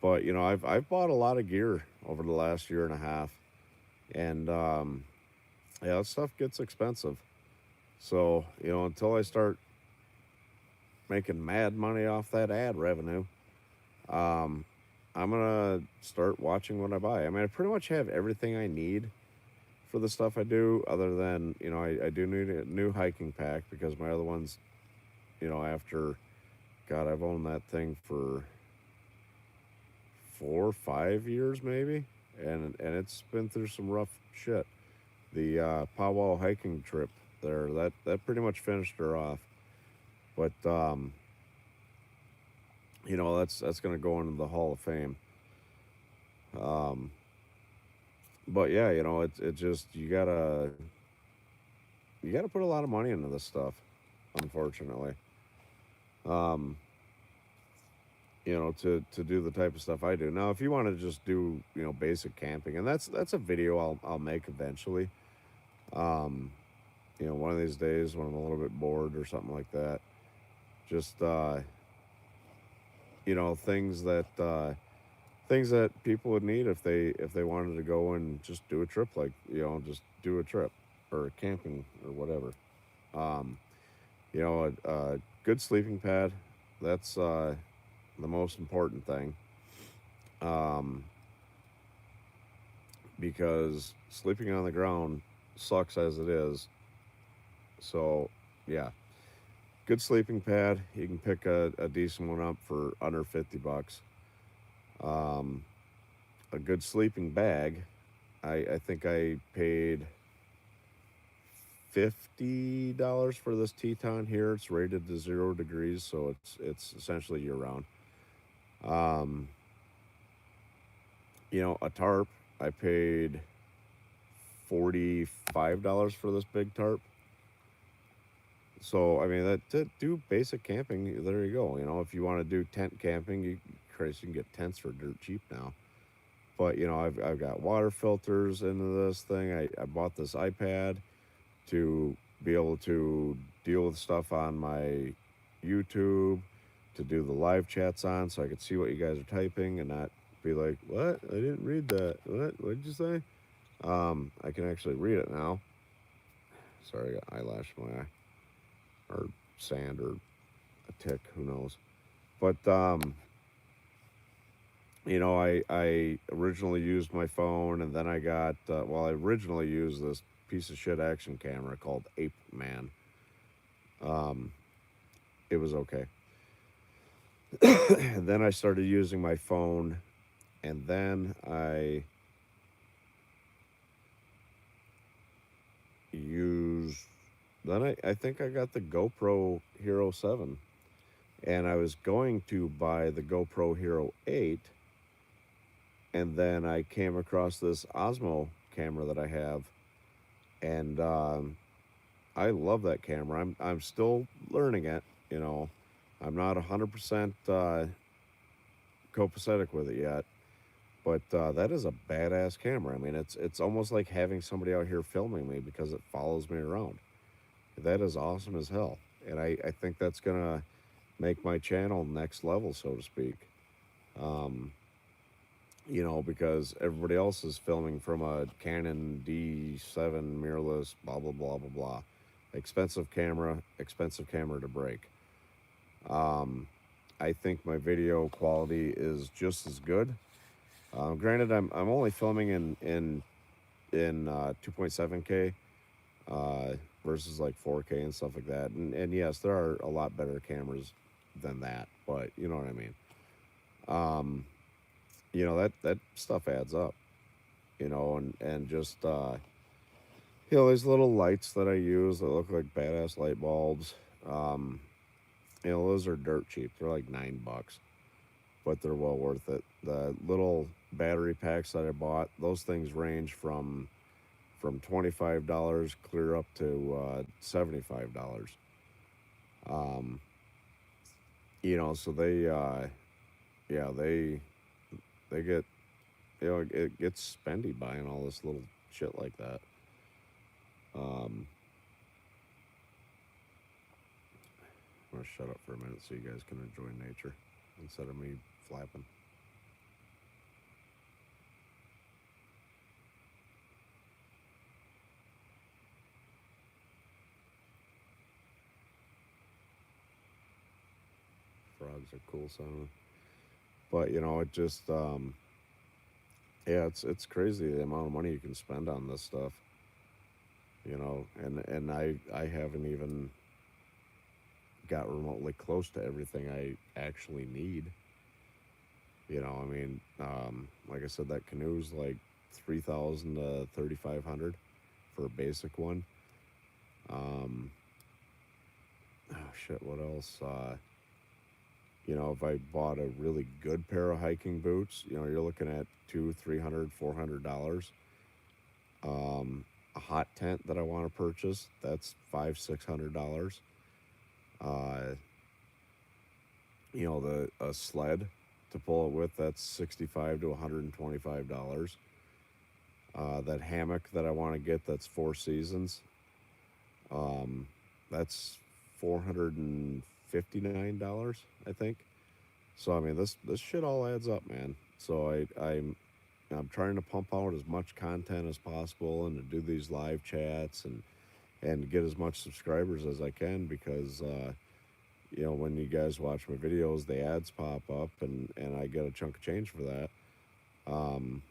But you know, I've bought a lot of gear over the last year and a half, and yeah, that stuff gets expensive. So you know, until I start making mad money off that ad revenue, um, I'm gonna start watching what I buy. I mean, I pretty much have everything I need for the stuff I do, other than, you know, I do need a new hiking pack because my other ones, you know, after, God, I've owned that thing for 4 or 5 years maybe, and it's been through some rough shit. The powwow hiking trip there, that pretty much finished her off. But you know, that's gonna go into the Hall of Fame. Um, but yeah, you know, it just you gotta put a lot of money into this stuff, unfortunately. Um, you know, to do the type of stuff I do. Now, if you want to just do, you know, basic camping, and that's a video I'll make eventually. Um, you know, one of these days when I'm a little bit bored or something like that, just things that people would need if they wanted to go and just do a trip, like just do a trip or camping or whatever. Um, a good sleeping pad, that's the most important thing, um, because sleeping on the ground sucks as it is. So yeah, good sleeping pad. You can pick a decent one up for under $50. Um, a good sleeping bag. I think I paid $50 for this Teton here. It's rated to 0 degrees, so it's essentially year round. Um, a tarp. I paid $45 for this big tarp. So I mean, that to do basic camping, there you go. If you want to do tent camping, Christ, you can get tents for dirt cheap now. But I've got water filters into this thing. I bought this iPad to be able to deal with stuff on my YouTube, to do the live chats on, so I could see what you guys are typing and not be like, "What? I didn't read that. What did you say?" I can actually read it now. Sorry, I got eyelash in my eye, or sand, or a tick. Who knows? But I originally used my phone, and then I got I originally used this piece of shit action camera called Ape Man. Um, it was okay. And then I started using my phone, and then I used. Then I think I got the GoPro Hero 7, and I was going to buy the GoPro Hero 8, and then I came across this Osmo camera that I have, and I love that camera. I'm still learning it. You know, I'm not 100% copacetic with it yet, but that is a badass camera. I mean, it's almost like having somebody out here filming me because it follows me around. That is awesome as hell, and I think that's gonna make my channel next level, so to speak. Um, because everybody else is filming from a Canon D7 mirrorless, blah blah blah blah blah. Expensive camera to break. Um, I think my video quality is just as good. Granted, I'm only filming in 2.7K uh, versus like 4K and stuff like that. And yes, there are a lot better cameras than that, but you know what I mean. Um, that stuff adds up. And just these little lights that I use that look like badass light bulbs. Um, those are dirt cheap. They're like $9, but they're well worth it. The little battery packs that I bought, those things range from $25 clear up to $75. Um, so yeah, they get it gets spendy buying all this little shit like that. Um, I'm gonna shut up for a minute so you guys can enjoy nature instead of me flapping. Frogs are cool sounding, but it just yeah, it's crazy the amount of money you can spend on this stuff. And I haven't even got remotely close to everything I actually need. I mean, like I said, that canoe's like 3,000 to 3,500 for a basic one. Um, oh shit, what else? If I bought a really good pair of hiking boots, you're looking at $200, $300, $400. A hot tent that I want to purchase, that's $500, $600. Uh, the a sled to pull it with, that's $65 to $125. That hammock that I want to get, that's Four Seasons. That's $459, I think. So I mean, this shit all adds up, man. So I'm trying to pump out as much content as possible and to do these live chats and get as much subscribers as I can because you know, when you guys watch my videos, the ads pop up and I get a chunk of change for that. Um,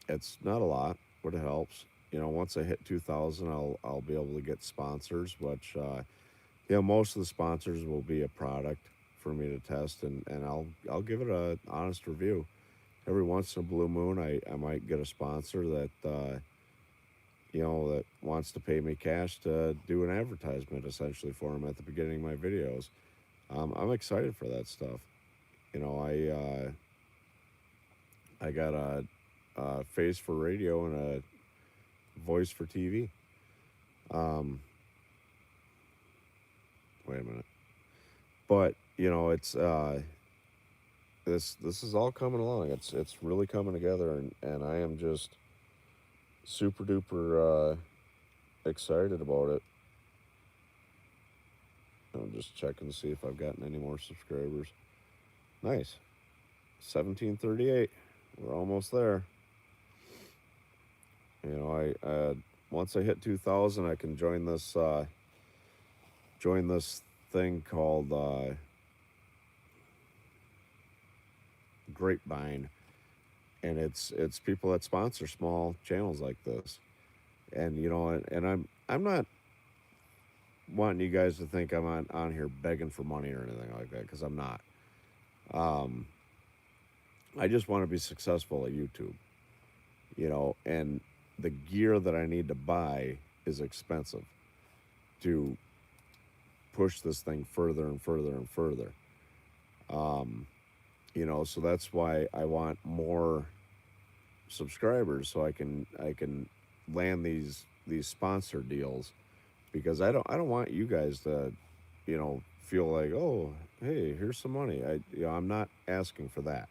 it's not a lot, but it helps. You know, once I hit 2,000, I'll be able to get sponsors, which you know, most of the sponsors will be a product for me to test, and I'll give it a honest review. Every once in a blue moon, I might get a sponsor that you know, that wants to pay me cash to do an advertisement essentially for them at the beginning of my videos. I'm excited for that stuff. You know, I got a face for radio and a voice for TV. Um, Wait a minute, but you know, it's this is all coming along. It's really coming together, and I am just super duper excited about it. I'm just checking to see if I've gotten any more subscribers. Nice, 1738. We're almost there. You know, I once I hit 2,000, I can join this thing called Grapevine, and it's people that sponsor small channels like this. And you know, and I'm not wanting you guys to think I'm on here begging for money or anything like that because I'm not. Um, I just want to be successful at YouTube, you know, and the gear that I need to buy is expensive to push this thing further and further and further. Um, you know, so that's why I want more subscribers so I can land these sponsor deals because I don't want you guys to, you know, feel like, oh, hey, here's some money. I'm not asking for that.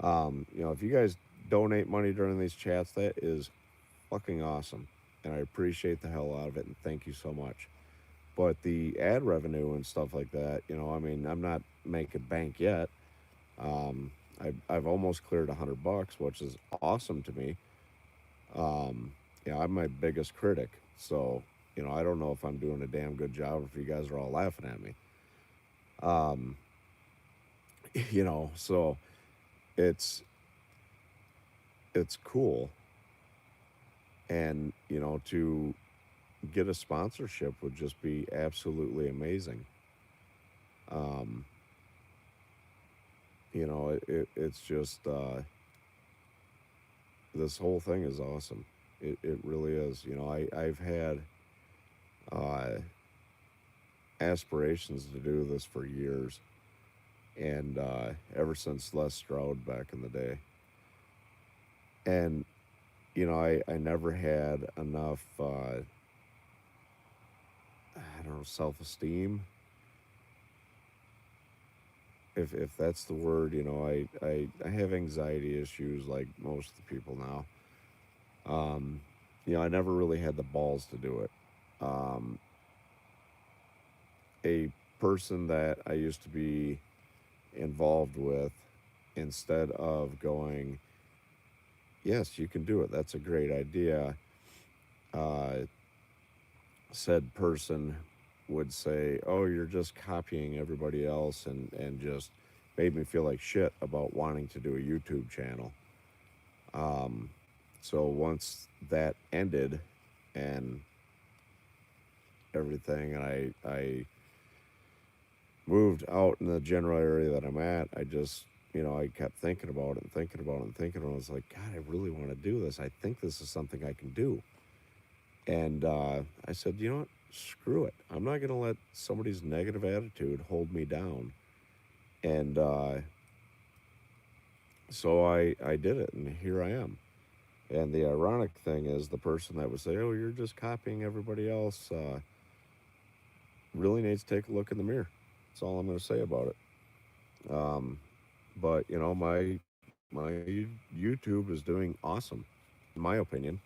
You know, if you guys donate money during these chats, that is fucking awesome, and I appreciate the hell out of it, and thank you so much. But the ad revenue and stuff like that, you know, I mean, I'm not making bank yet. Um, I've almost cleared $100, which is awesome to me. You know, I'm my biggest critic, so you know, I don't know if I'm doing a damn good job if you guys are all laughing at me. Um, you know, so it's it's cool, and you know, to get a sponsorship would just be absolutely amazing. Um, you know, it's just this whole thing is awesome. It really is. You know, I've had uh, aspirations to do this for years, and ever since Les Stroud back in the day, and you know, I never had enough I don't know, self-esteem, if that's the word. You know, I have anxiety issues like most of the people now. You know, I never really had the balls to do it. Um, a person that I used to be involved with, instead of going, yes, you can do it, that's a great idea, uh, said person would say, oh, you're just copying everybody else, and just made me feel like shit about wanting to do a YouTube channel. Um, so once that ended and everything, and I moved out in the general area that I'm at, I just, you know, I kept thinking about it and thinking about it and thinking, and I was like, God, I really want to do this. I think this is something I can do. And I said, you know what? Screw it. I'm not going to let somebody's negative attitude hold me down. And so I did it, and here I am. And the ironic thing is, the person that would say, oh, you're just copying everybody else, really needs to take a look in the mirror. That's all I'm going to say about it. But you know, my YouTube is doing awesome, in my opinion.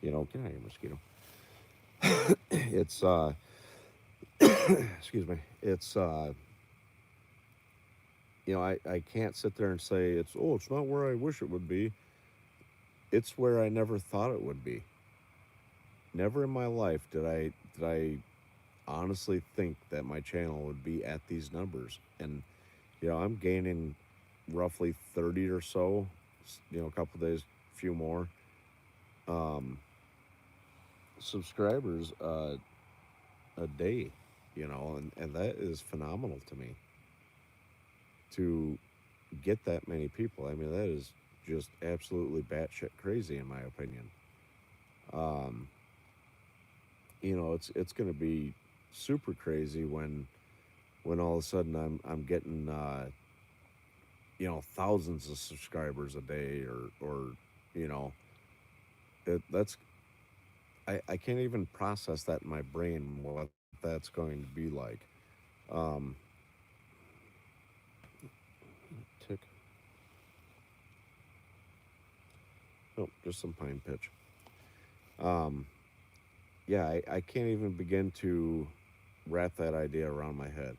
You know, get out of here, mosquito. It's excuse me. It's I can't sit there and say it's not where I wish it would be. It's where I never thought it would be. Never in my life did I honestly think that my channel would be at these numbers. And I'm gaining roughly 30 or so, a couple days, few more um, subscribers a day, and that is phenomenal to me to get that many people. I mean, that is just absolutely batshit crazy in my opinion. Um, it's going to be super crazy when all of a sudden I'm getting thousands of subscribers a day or you know that's I can't even process that in my brain what that's going to be like. Um, tick. Nope, just some pine pitch. Um, yeah, I can't even begin to wrap that idea around my head.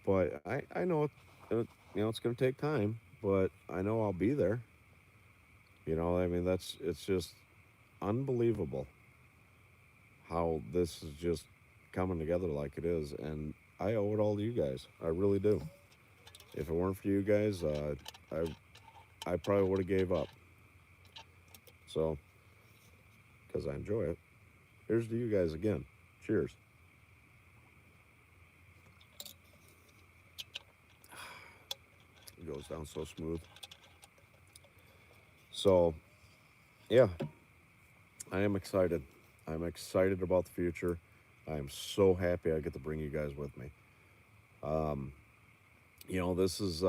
But I know it's going to take time, but I know I'll be there. I mean, it's just unbelievable how this is just coming together like it is, and I owe it all to you guys. I really do. If it weren't for you guys, I probably would have gave up. So, because I enjoy it, here's to you guys again. Cheers. It goes down so smooth. So, yeah, I am excited. I'm excited about the future. I am so happy I get to bring you guys with me. Um, this is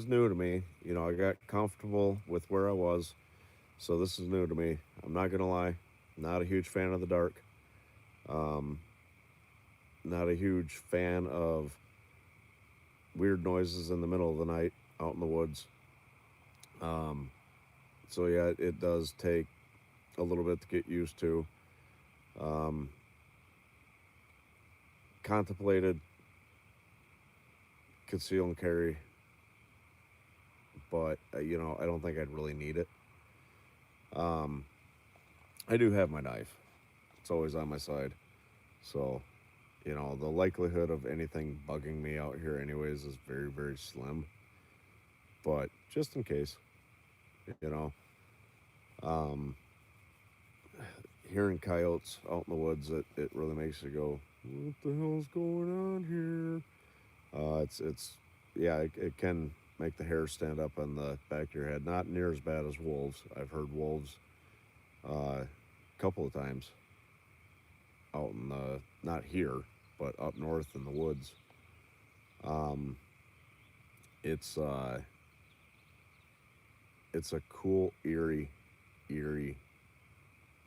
new to me. I got comfortable with where I was, so this is new to me. I'm not gonna lie, not a huge fan of the dark. Um, Not a huge fan of weird noises in the middle of the night out in the woods. Um, so yeah, it does take a little bit to get used to. Um, Contemplated conceal and carry, but I don't think I'd really need it. Um, I do have my knife. It's always on my side. So, the likelihood of anything bugging me out here, anyways, is very, very slim. But just in case, you know, um, hearing coyotes out in the woods, it really makes you go, "What the hell's going on here?" Yeah, it can make the hair stand up on the back of your head. Not near as bad as wolves. I've heard wolves a couple of times out in the, not here, but up north in the woods. Um, it's uh, it's a cool, eerie,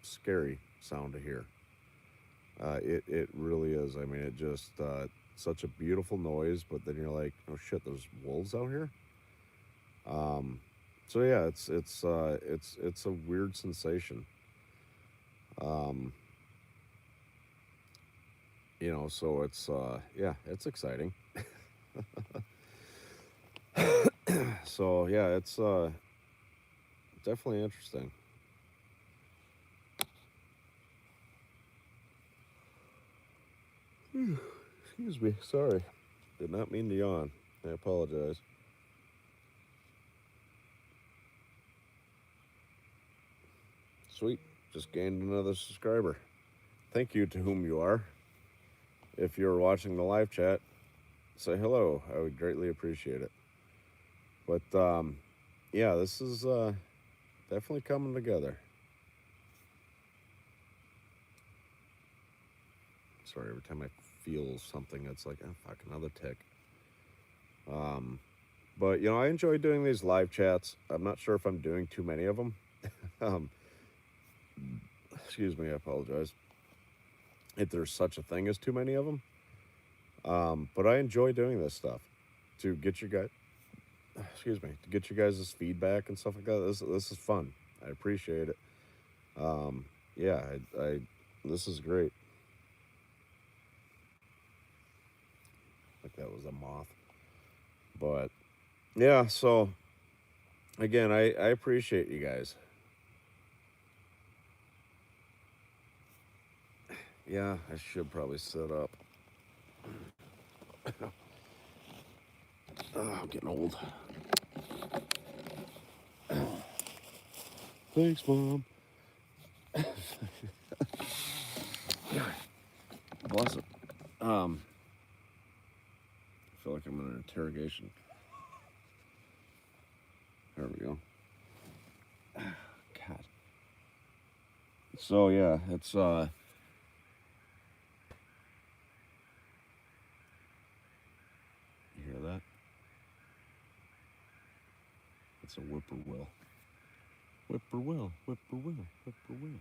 scary sound to hear. It really is. I mean, it just such a beautiful noise, but then you're like, oh shit, there's wolves out here. Um, so yeah, it's a weird sensation. Um, so it's yeah, it's exciting. So yeah, it's definitely interesting. Excuse me, sorry, did not mean to yawn. I apologize. Sweet, just gained another subscriber. Thank you to whom you are. If you're watching the live chat, say hello. I would greatly appreciate it. But yeah, this is definitely coming together. Sorry, every time I feel something, it's like, oh fuck, another tick. Um, but I enjoy doing these live chats. I'm not sure if I'm doing too many of them. um, Excuse me, I apologize. If there's such a thing as too many of them. But I enjoy doing this stuff to get you guys, excuse me, to get you guys' feedback and stuff like that. This is fun. I appreciate it. Um, yeah, this is great. like that was a moth. But yeah, so again, I appreciate you guys. Yeah, I should probably sit up. Oh, I'm getting old. Thanks, Mom. Bless it. I feel like I'm in an interrogation. There we go. God. So yeah, it's you hear that? It's a whippoorwill. Whippoorwill, whippoorwill, whippoorwill.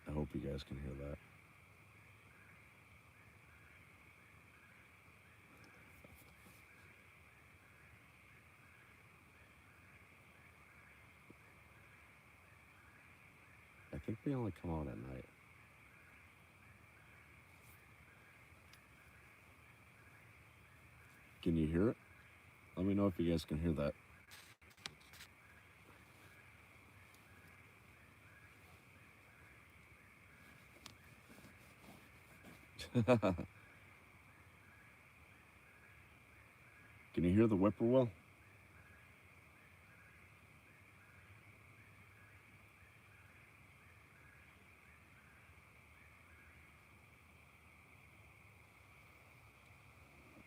I hope you guys can hear that. I think they only come out at night. Can you hear it? Let me know if you guys can hear that. Can you hear the whippoorwill?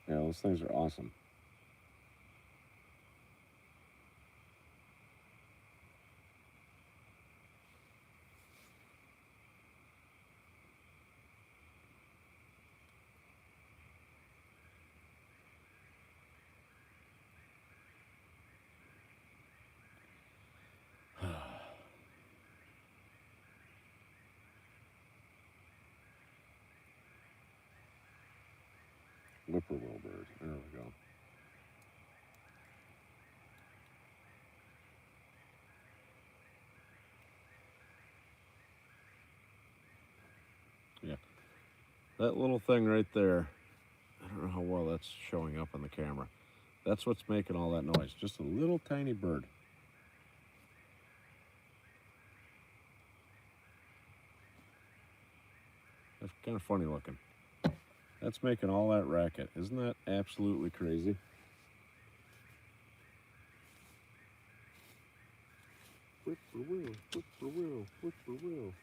Yeah, those things are awesome. Whippoorwill bird. There we go. Yeah. That little thing right there, I don't know how well that's showing up on the camera. That's what's making all that noise. Just a little tiny bird. That's kind of funny looking. That's making all that racket. Isn't that absolutely crazy? Whippoorwill, whippoorwill, whippoorwill.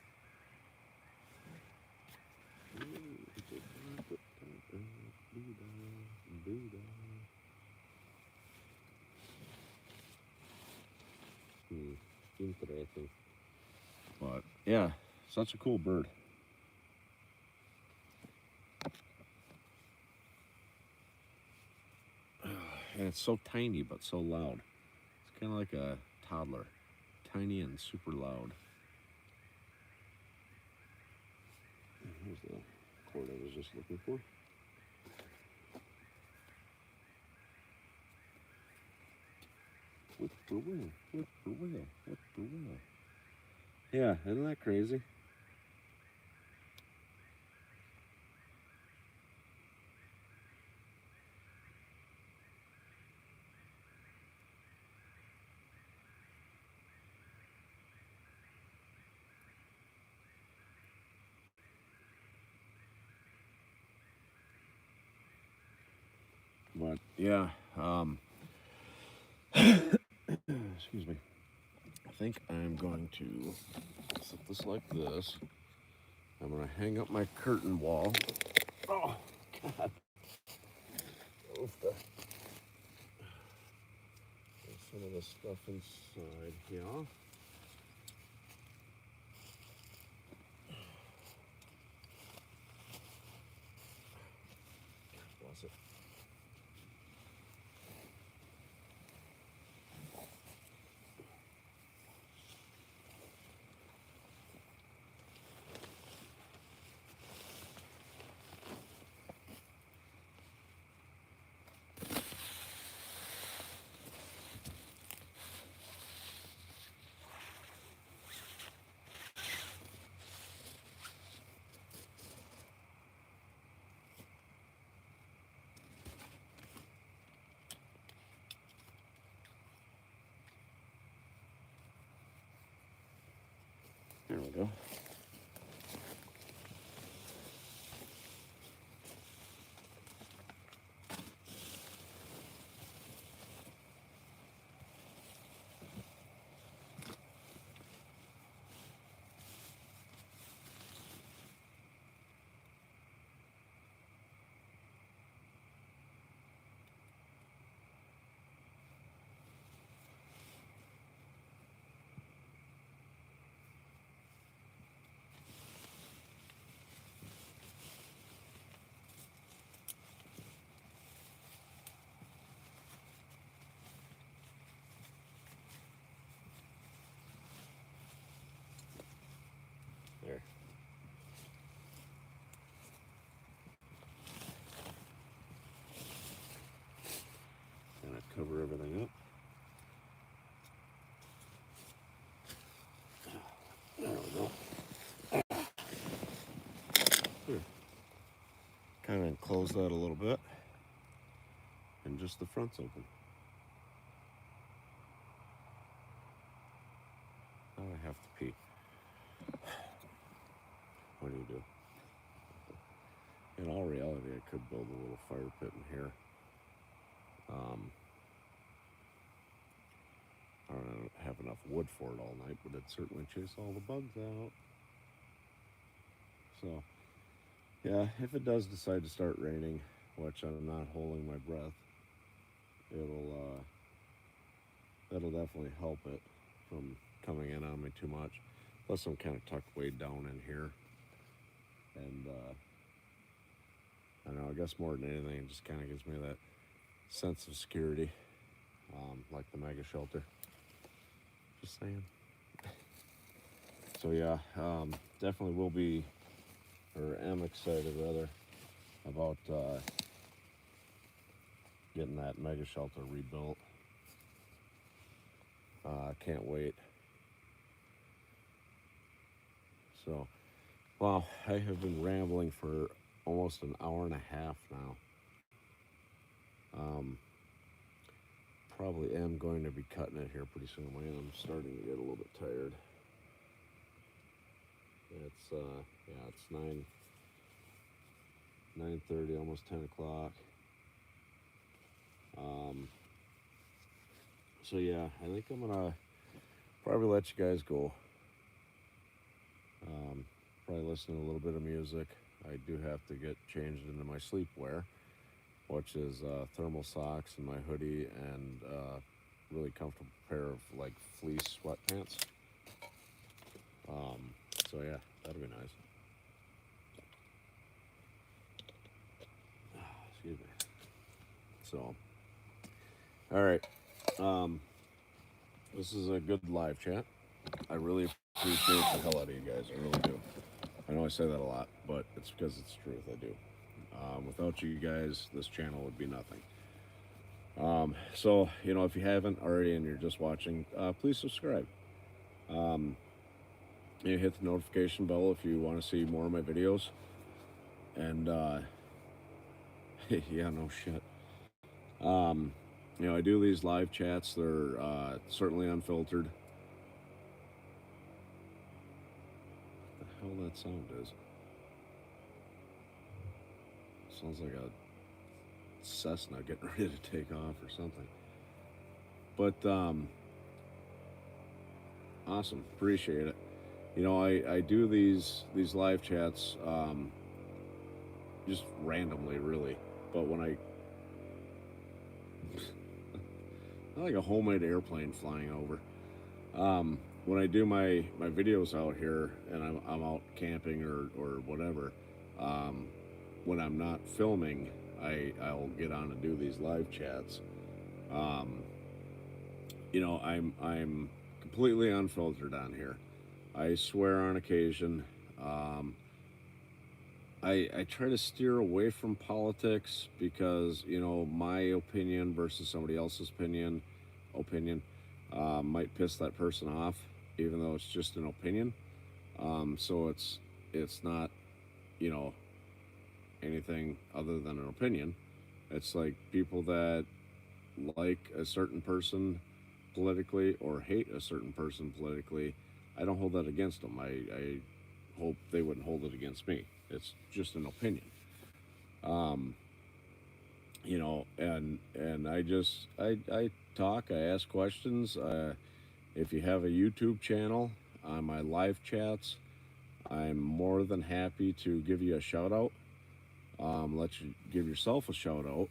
Interesting. But yeah, such a cool bird. And it's so tiny but so loud. It's kind of like a toddler. Tiny and super loud. Here's the cord I was just looking for. Whippoorwill, whippoorwill, whippoorwill. Yeah, isn't that crazy? But yeah, excuse me. I think I'm going to set this like this. I'm going to hang up my curtain wall. Oh, God. Some of the stuff inside here. Bless it. There we go. There. And I cover everything up. There we go. Here. Kind of enclose that a little bit. And just the front's open. Now I have to pee. What do you do? In all reality, I could build a little fire pit in here. I don't have enough wood for it all night, but it'd certainly chase all the bugs out. So, yeah, if it does decide to start raining, which I'm not holding my breath, that'll definitely help it from coming in on me too much. Plus, I'm kind of tucked way down in here, and I don't know. I guess more than anything, it just kind of gives me that sense of security, like the mega shelter. Just saying. So yeah, definitely will be, or am excited rather, about getting that mega shelter rebuilt. Can't wait. So, wow, I have been rambling for almost an hour and a half now. Probably am going to be cutting it here pretty soon. I'm starting to get a little bit tired. It's it's 9:30, almost 10 o'clock. So yeah, I think I'm gonna probably let you guys go. Probably listen to a little bit of music. I do have to get changed into my sleepwear, which is thermal socks and my hoodie and really comfortable pair of like fleece sweatpants. So yeah, that'll be nice. Excuse me. So, all right. This is a good live chat. I really appreciate the hell out of you guys. I really do. I know I say that a lot, but it's because it's the truth. I do. Without you guys, this channel would be nothing. So, you know, if you haven't already and you're just watching, please subscribe. You hit the notification bell if you want to see more of my videos. And, yeah, no shit. You know, I do these live chats. They're certainly unfiltered. What the hell that sound is? Sounds like a Cessna getting ready to take off or something. But awesome, appreciate it. You know, I do these live chats just randomly, really. But when I like a homemade airplane flying over. When I do my videos out here and I'm out camping or whatever, when I'm not filming, I'll get on and do these live chats. You know, I'm completely unfiltered on here. I swear on occasion. I try to steer away from politics because, you know, my opinion versus somebody else's opinion might piss that person off, even though it's just an opinion. So it's not, you know, anything other than an opinion. It's like people that like a certain person politically or hate a certain person politically. I don't hold that against them. I hope they wouldn't hold it against me. It's just an opinion. Um, you know, and I talk, I ask questions. If you have a YouTube channel on my live chats, I'm more than happy to give you a shout out. Let you give yourself a shout out.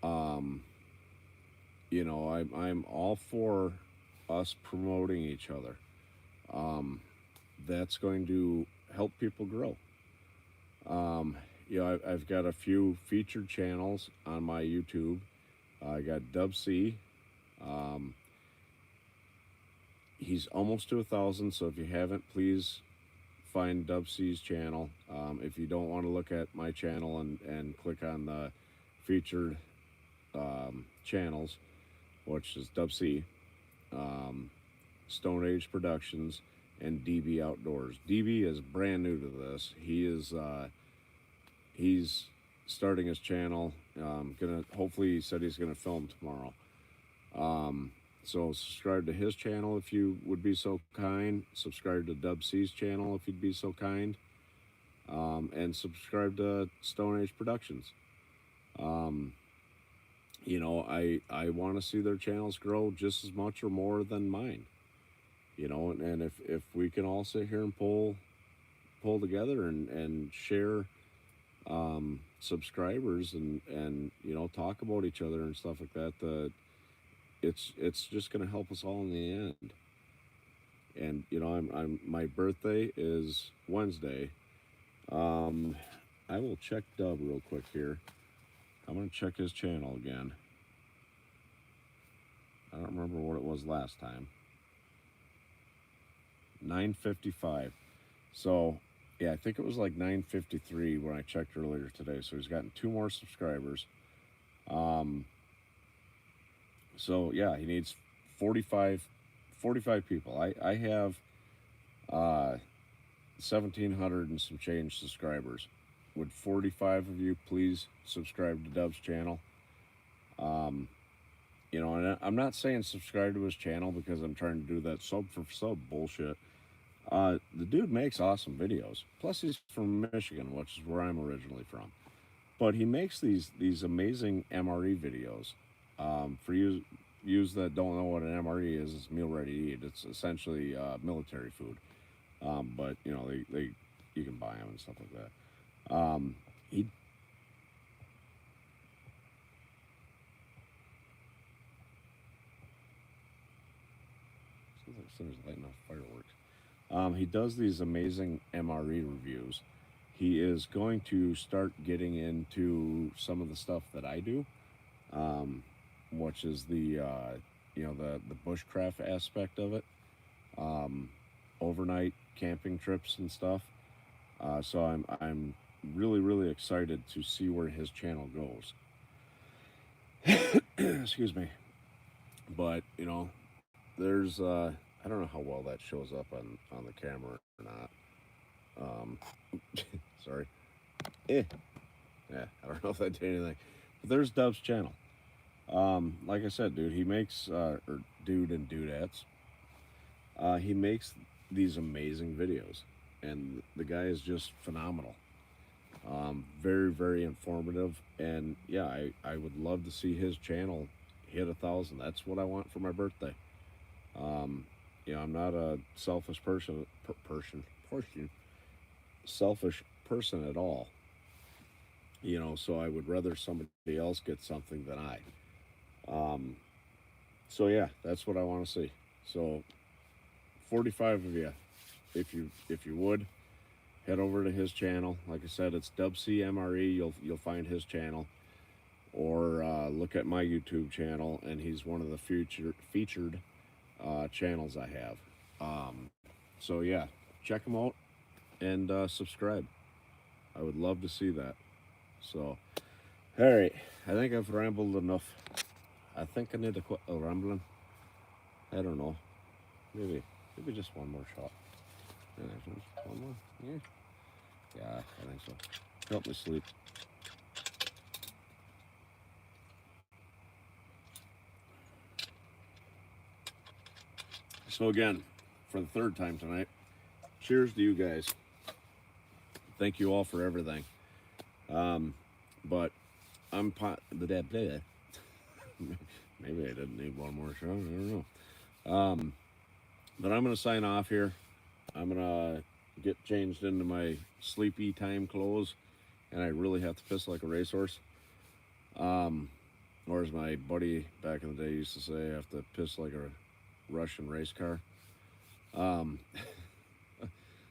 Um, you know, I'm all for us promoting each other. Um, that's going to help people grow. Um, you know, I've got a few featured channels on my YouTube. I got Dub C. Um, he's almost to 1,000, so if you haven't, please find Dub C's channel. If you don't want to look at my channel and click on the featured channels, which is Dub C, um, Stone Age Productions, and DB Outdoors. DB is brand new to this. He's starting his channel. Gonna hopefully he said he's gonna film tomorrow. So subscribe to his channel if you would be so kind. Subscribe to Dub C's channel if you'd be so kind. And subscribe to Stone Age Productions. Um, you know, I want to see their channels grow just as much or more than mine. You know, and if we can all sit here and pull together and share subscribers and you know talk about each other and stuff like that, it's just going to help us all in the end. And you know, I'm my birthday is Wednesday. um I will check Dub real quick here. I'm going to check his channel again. I don't remember what it was last time. 955. So yeah, I think it was like 953 when I checked earlier today. So he's gotten 2 more subscribers. Um, so yeah, he needs 45, 45 people. I have 1,700 and some change subscribers. Would 45 of you please subscribe to Dub's channel? Um, you know, and I'm not saying subscribe to his channel because I'm trying to do that sub for sub bullshit. The dude makes awesome videos. Plus, he's from Michigan, which is where I'm originally from. But he makes these amazing MRE videos. For you that don't know what an MRE is, it's meal ready to eat. It's essentially military food. But you know they you can buy them and stuff like that. He sounds like somebody's lighting off fireworks. He does these amazing MRE reviews. He is going to start getting into some of the stuff that I do, which is the you know the bushcraft aspect of it, um, overnight camping trips and stuff. So I'm really excited to see where his channel goes. Excuse me, but you know there's I don't know how well that shows up on the camera or not. Um, sorry. Yeah, I don't know if that did anything. But there's Dub's channel. Like I said, dude, he makes or dude and dudettes. He makes these amazing videos, and the guy is just phenomenal. Very informative, and yeah, I would love to see his channel hit 1,000. That's what I want for my birthday. Um, you know, I'm not a selfish selfish person at all. You know, so I would rather somebody else get something than I. Um, so yeah, that's what I want to see. So 45 of you, if you would head over to his channel. Like I said, it's Dub C MRE. You'll find his channel, or look at my YouTube channel, and he's one of the featured channels I have. So yeah, check him out and subscribe. I would love to see that. So, all right, I think I've rambled enough. I think I need to quit rambling. I don't know. Maybe just one more shot. One more. Yeah, I think so. Help me sleep. So again, for the third time tonight. Cheers to you guys. Thank you all for everything. But I'm maybe I didn't need one more shot. I don't know. But I'm gonna sign off here. I'm gonna get changed into my sleepy time clothes, and I really have to piss like a racehorse. Or as my buddy back in the day used to say, I have to piss like a Russian race car.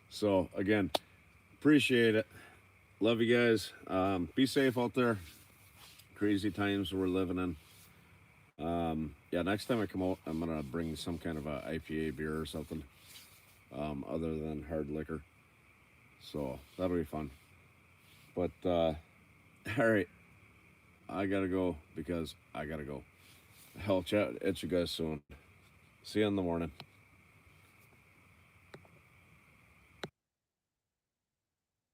So again, appreciate it. Love you guys. Be safe out there. Crazy times we're living in. Yeah, next time I come out, I'm gonna bring some kind of a IPA beer or something, other than hard liquor. So that'll be fun. But all right, I gotta go because I gotta go. I'll chat at you guys soon. See you in the morning.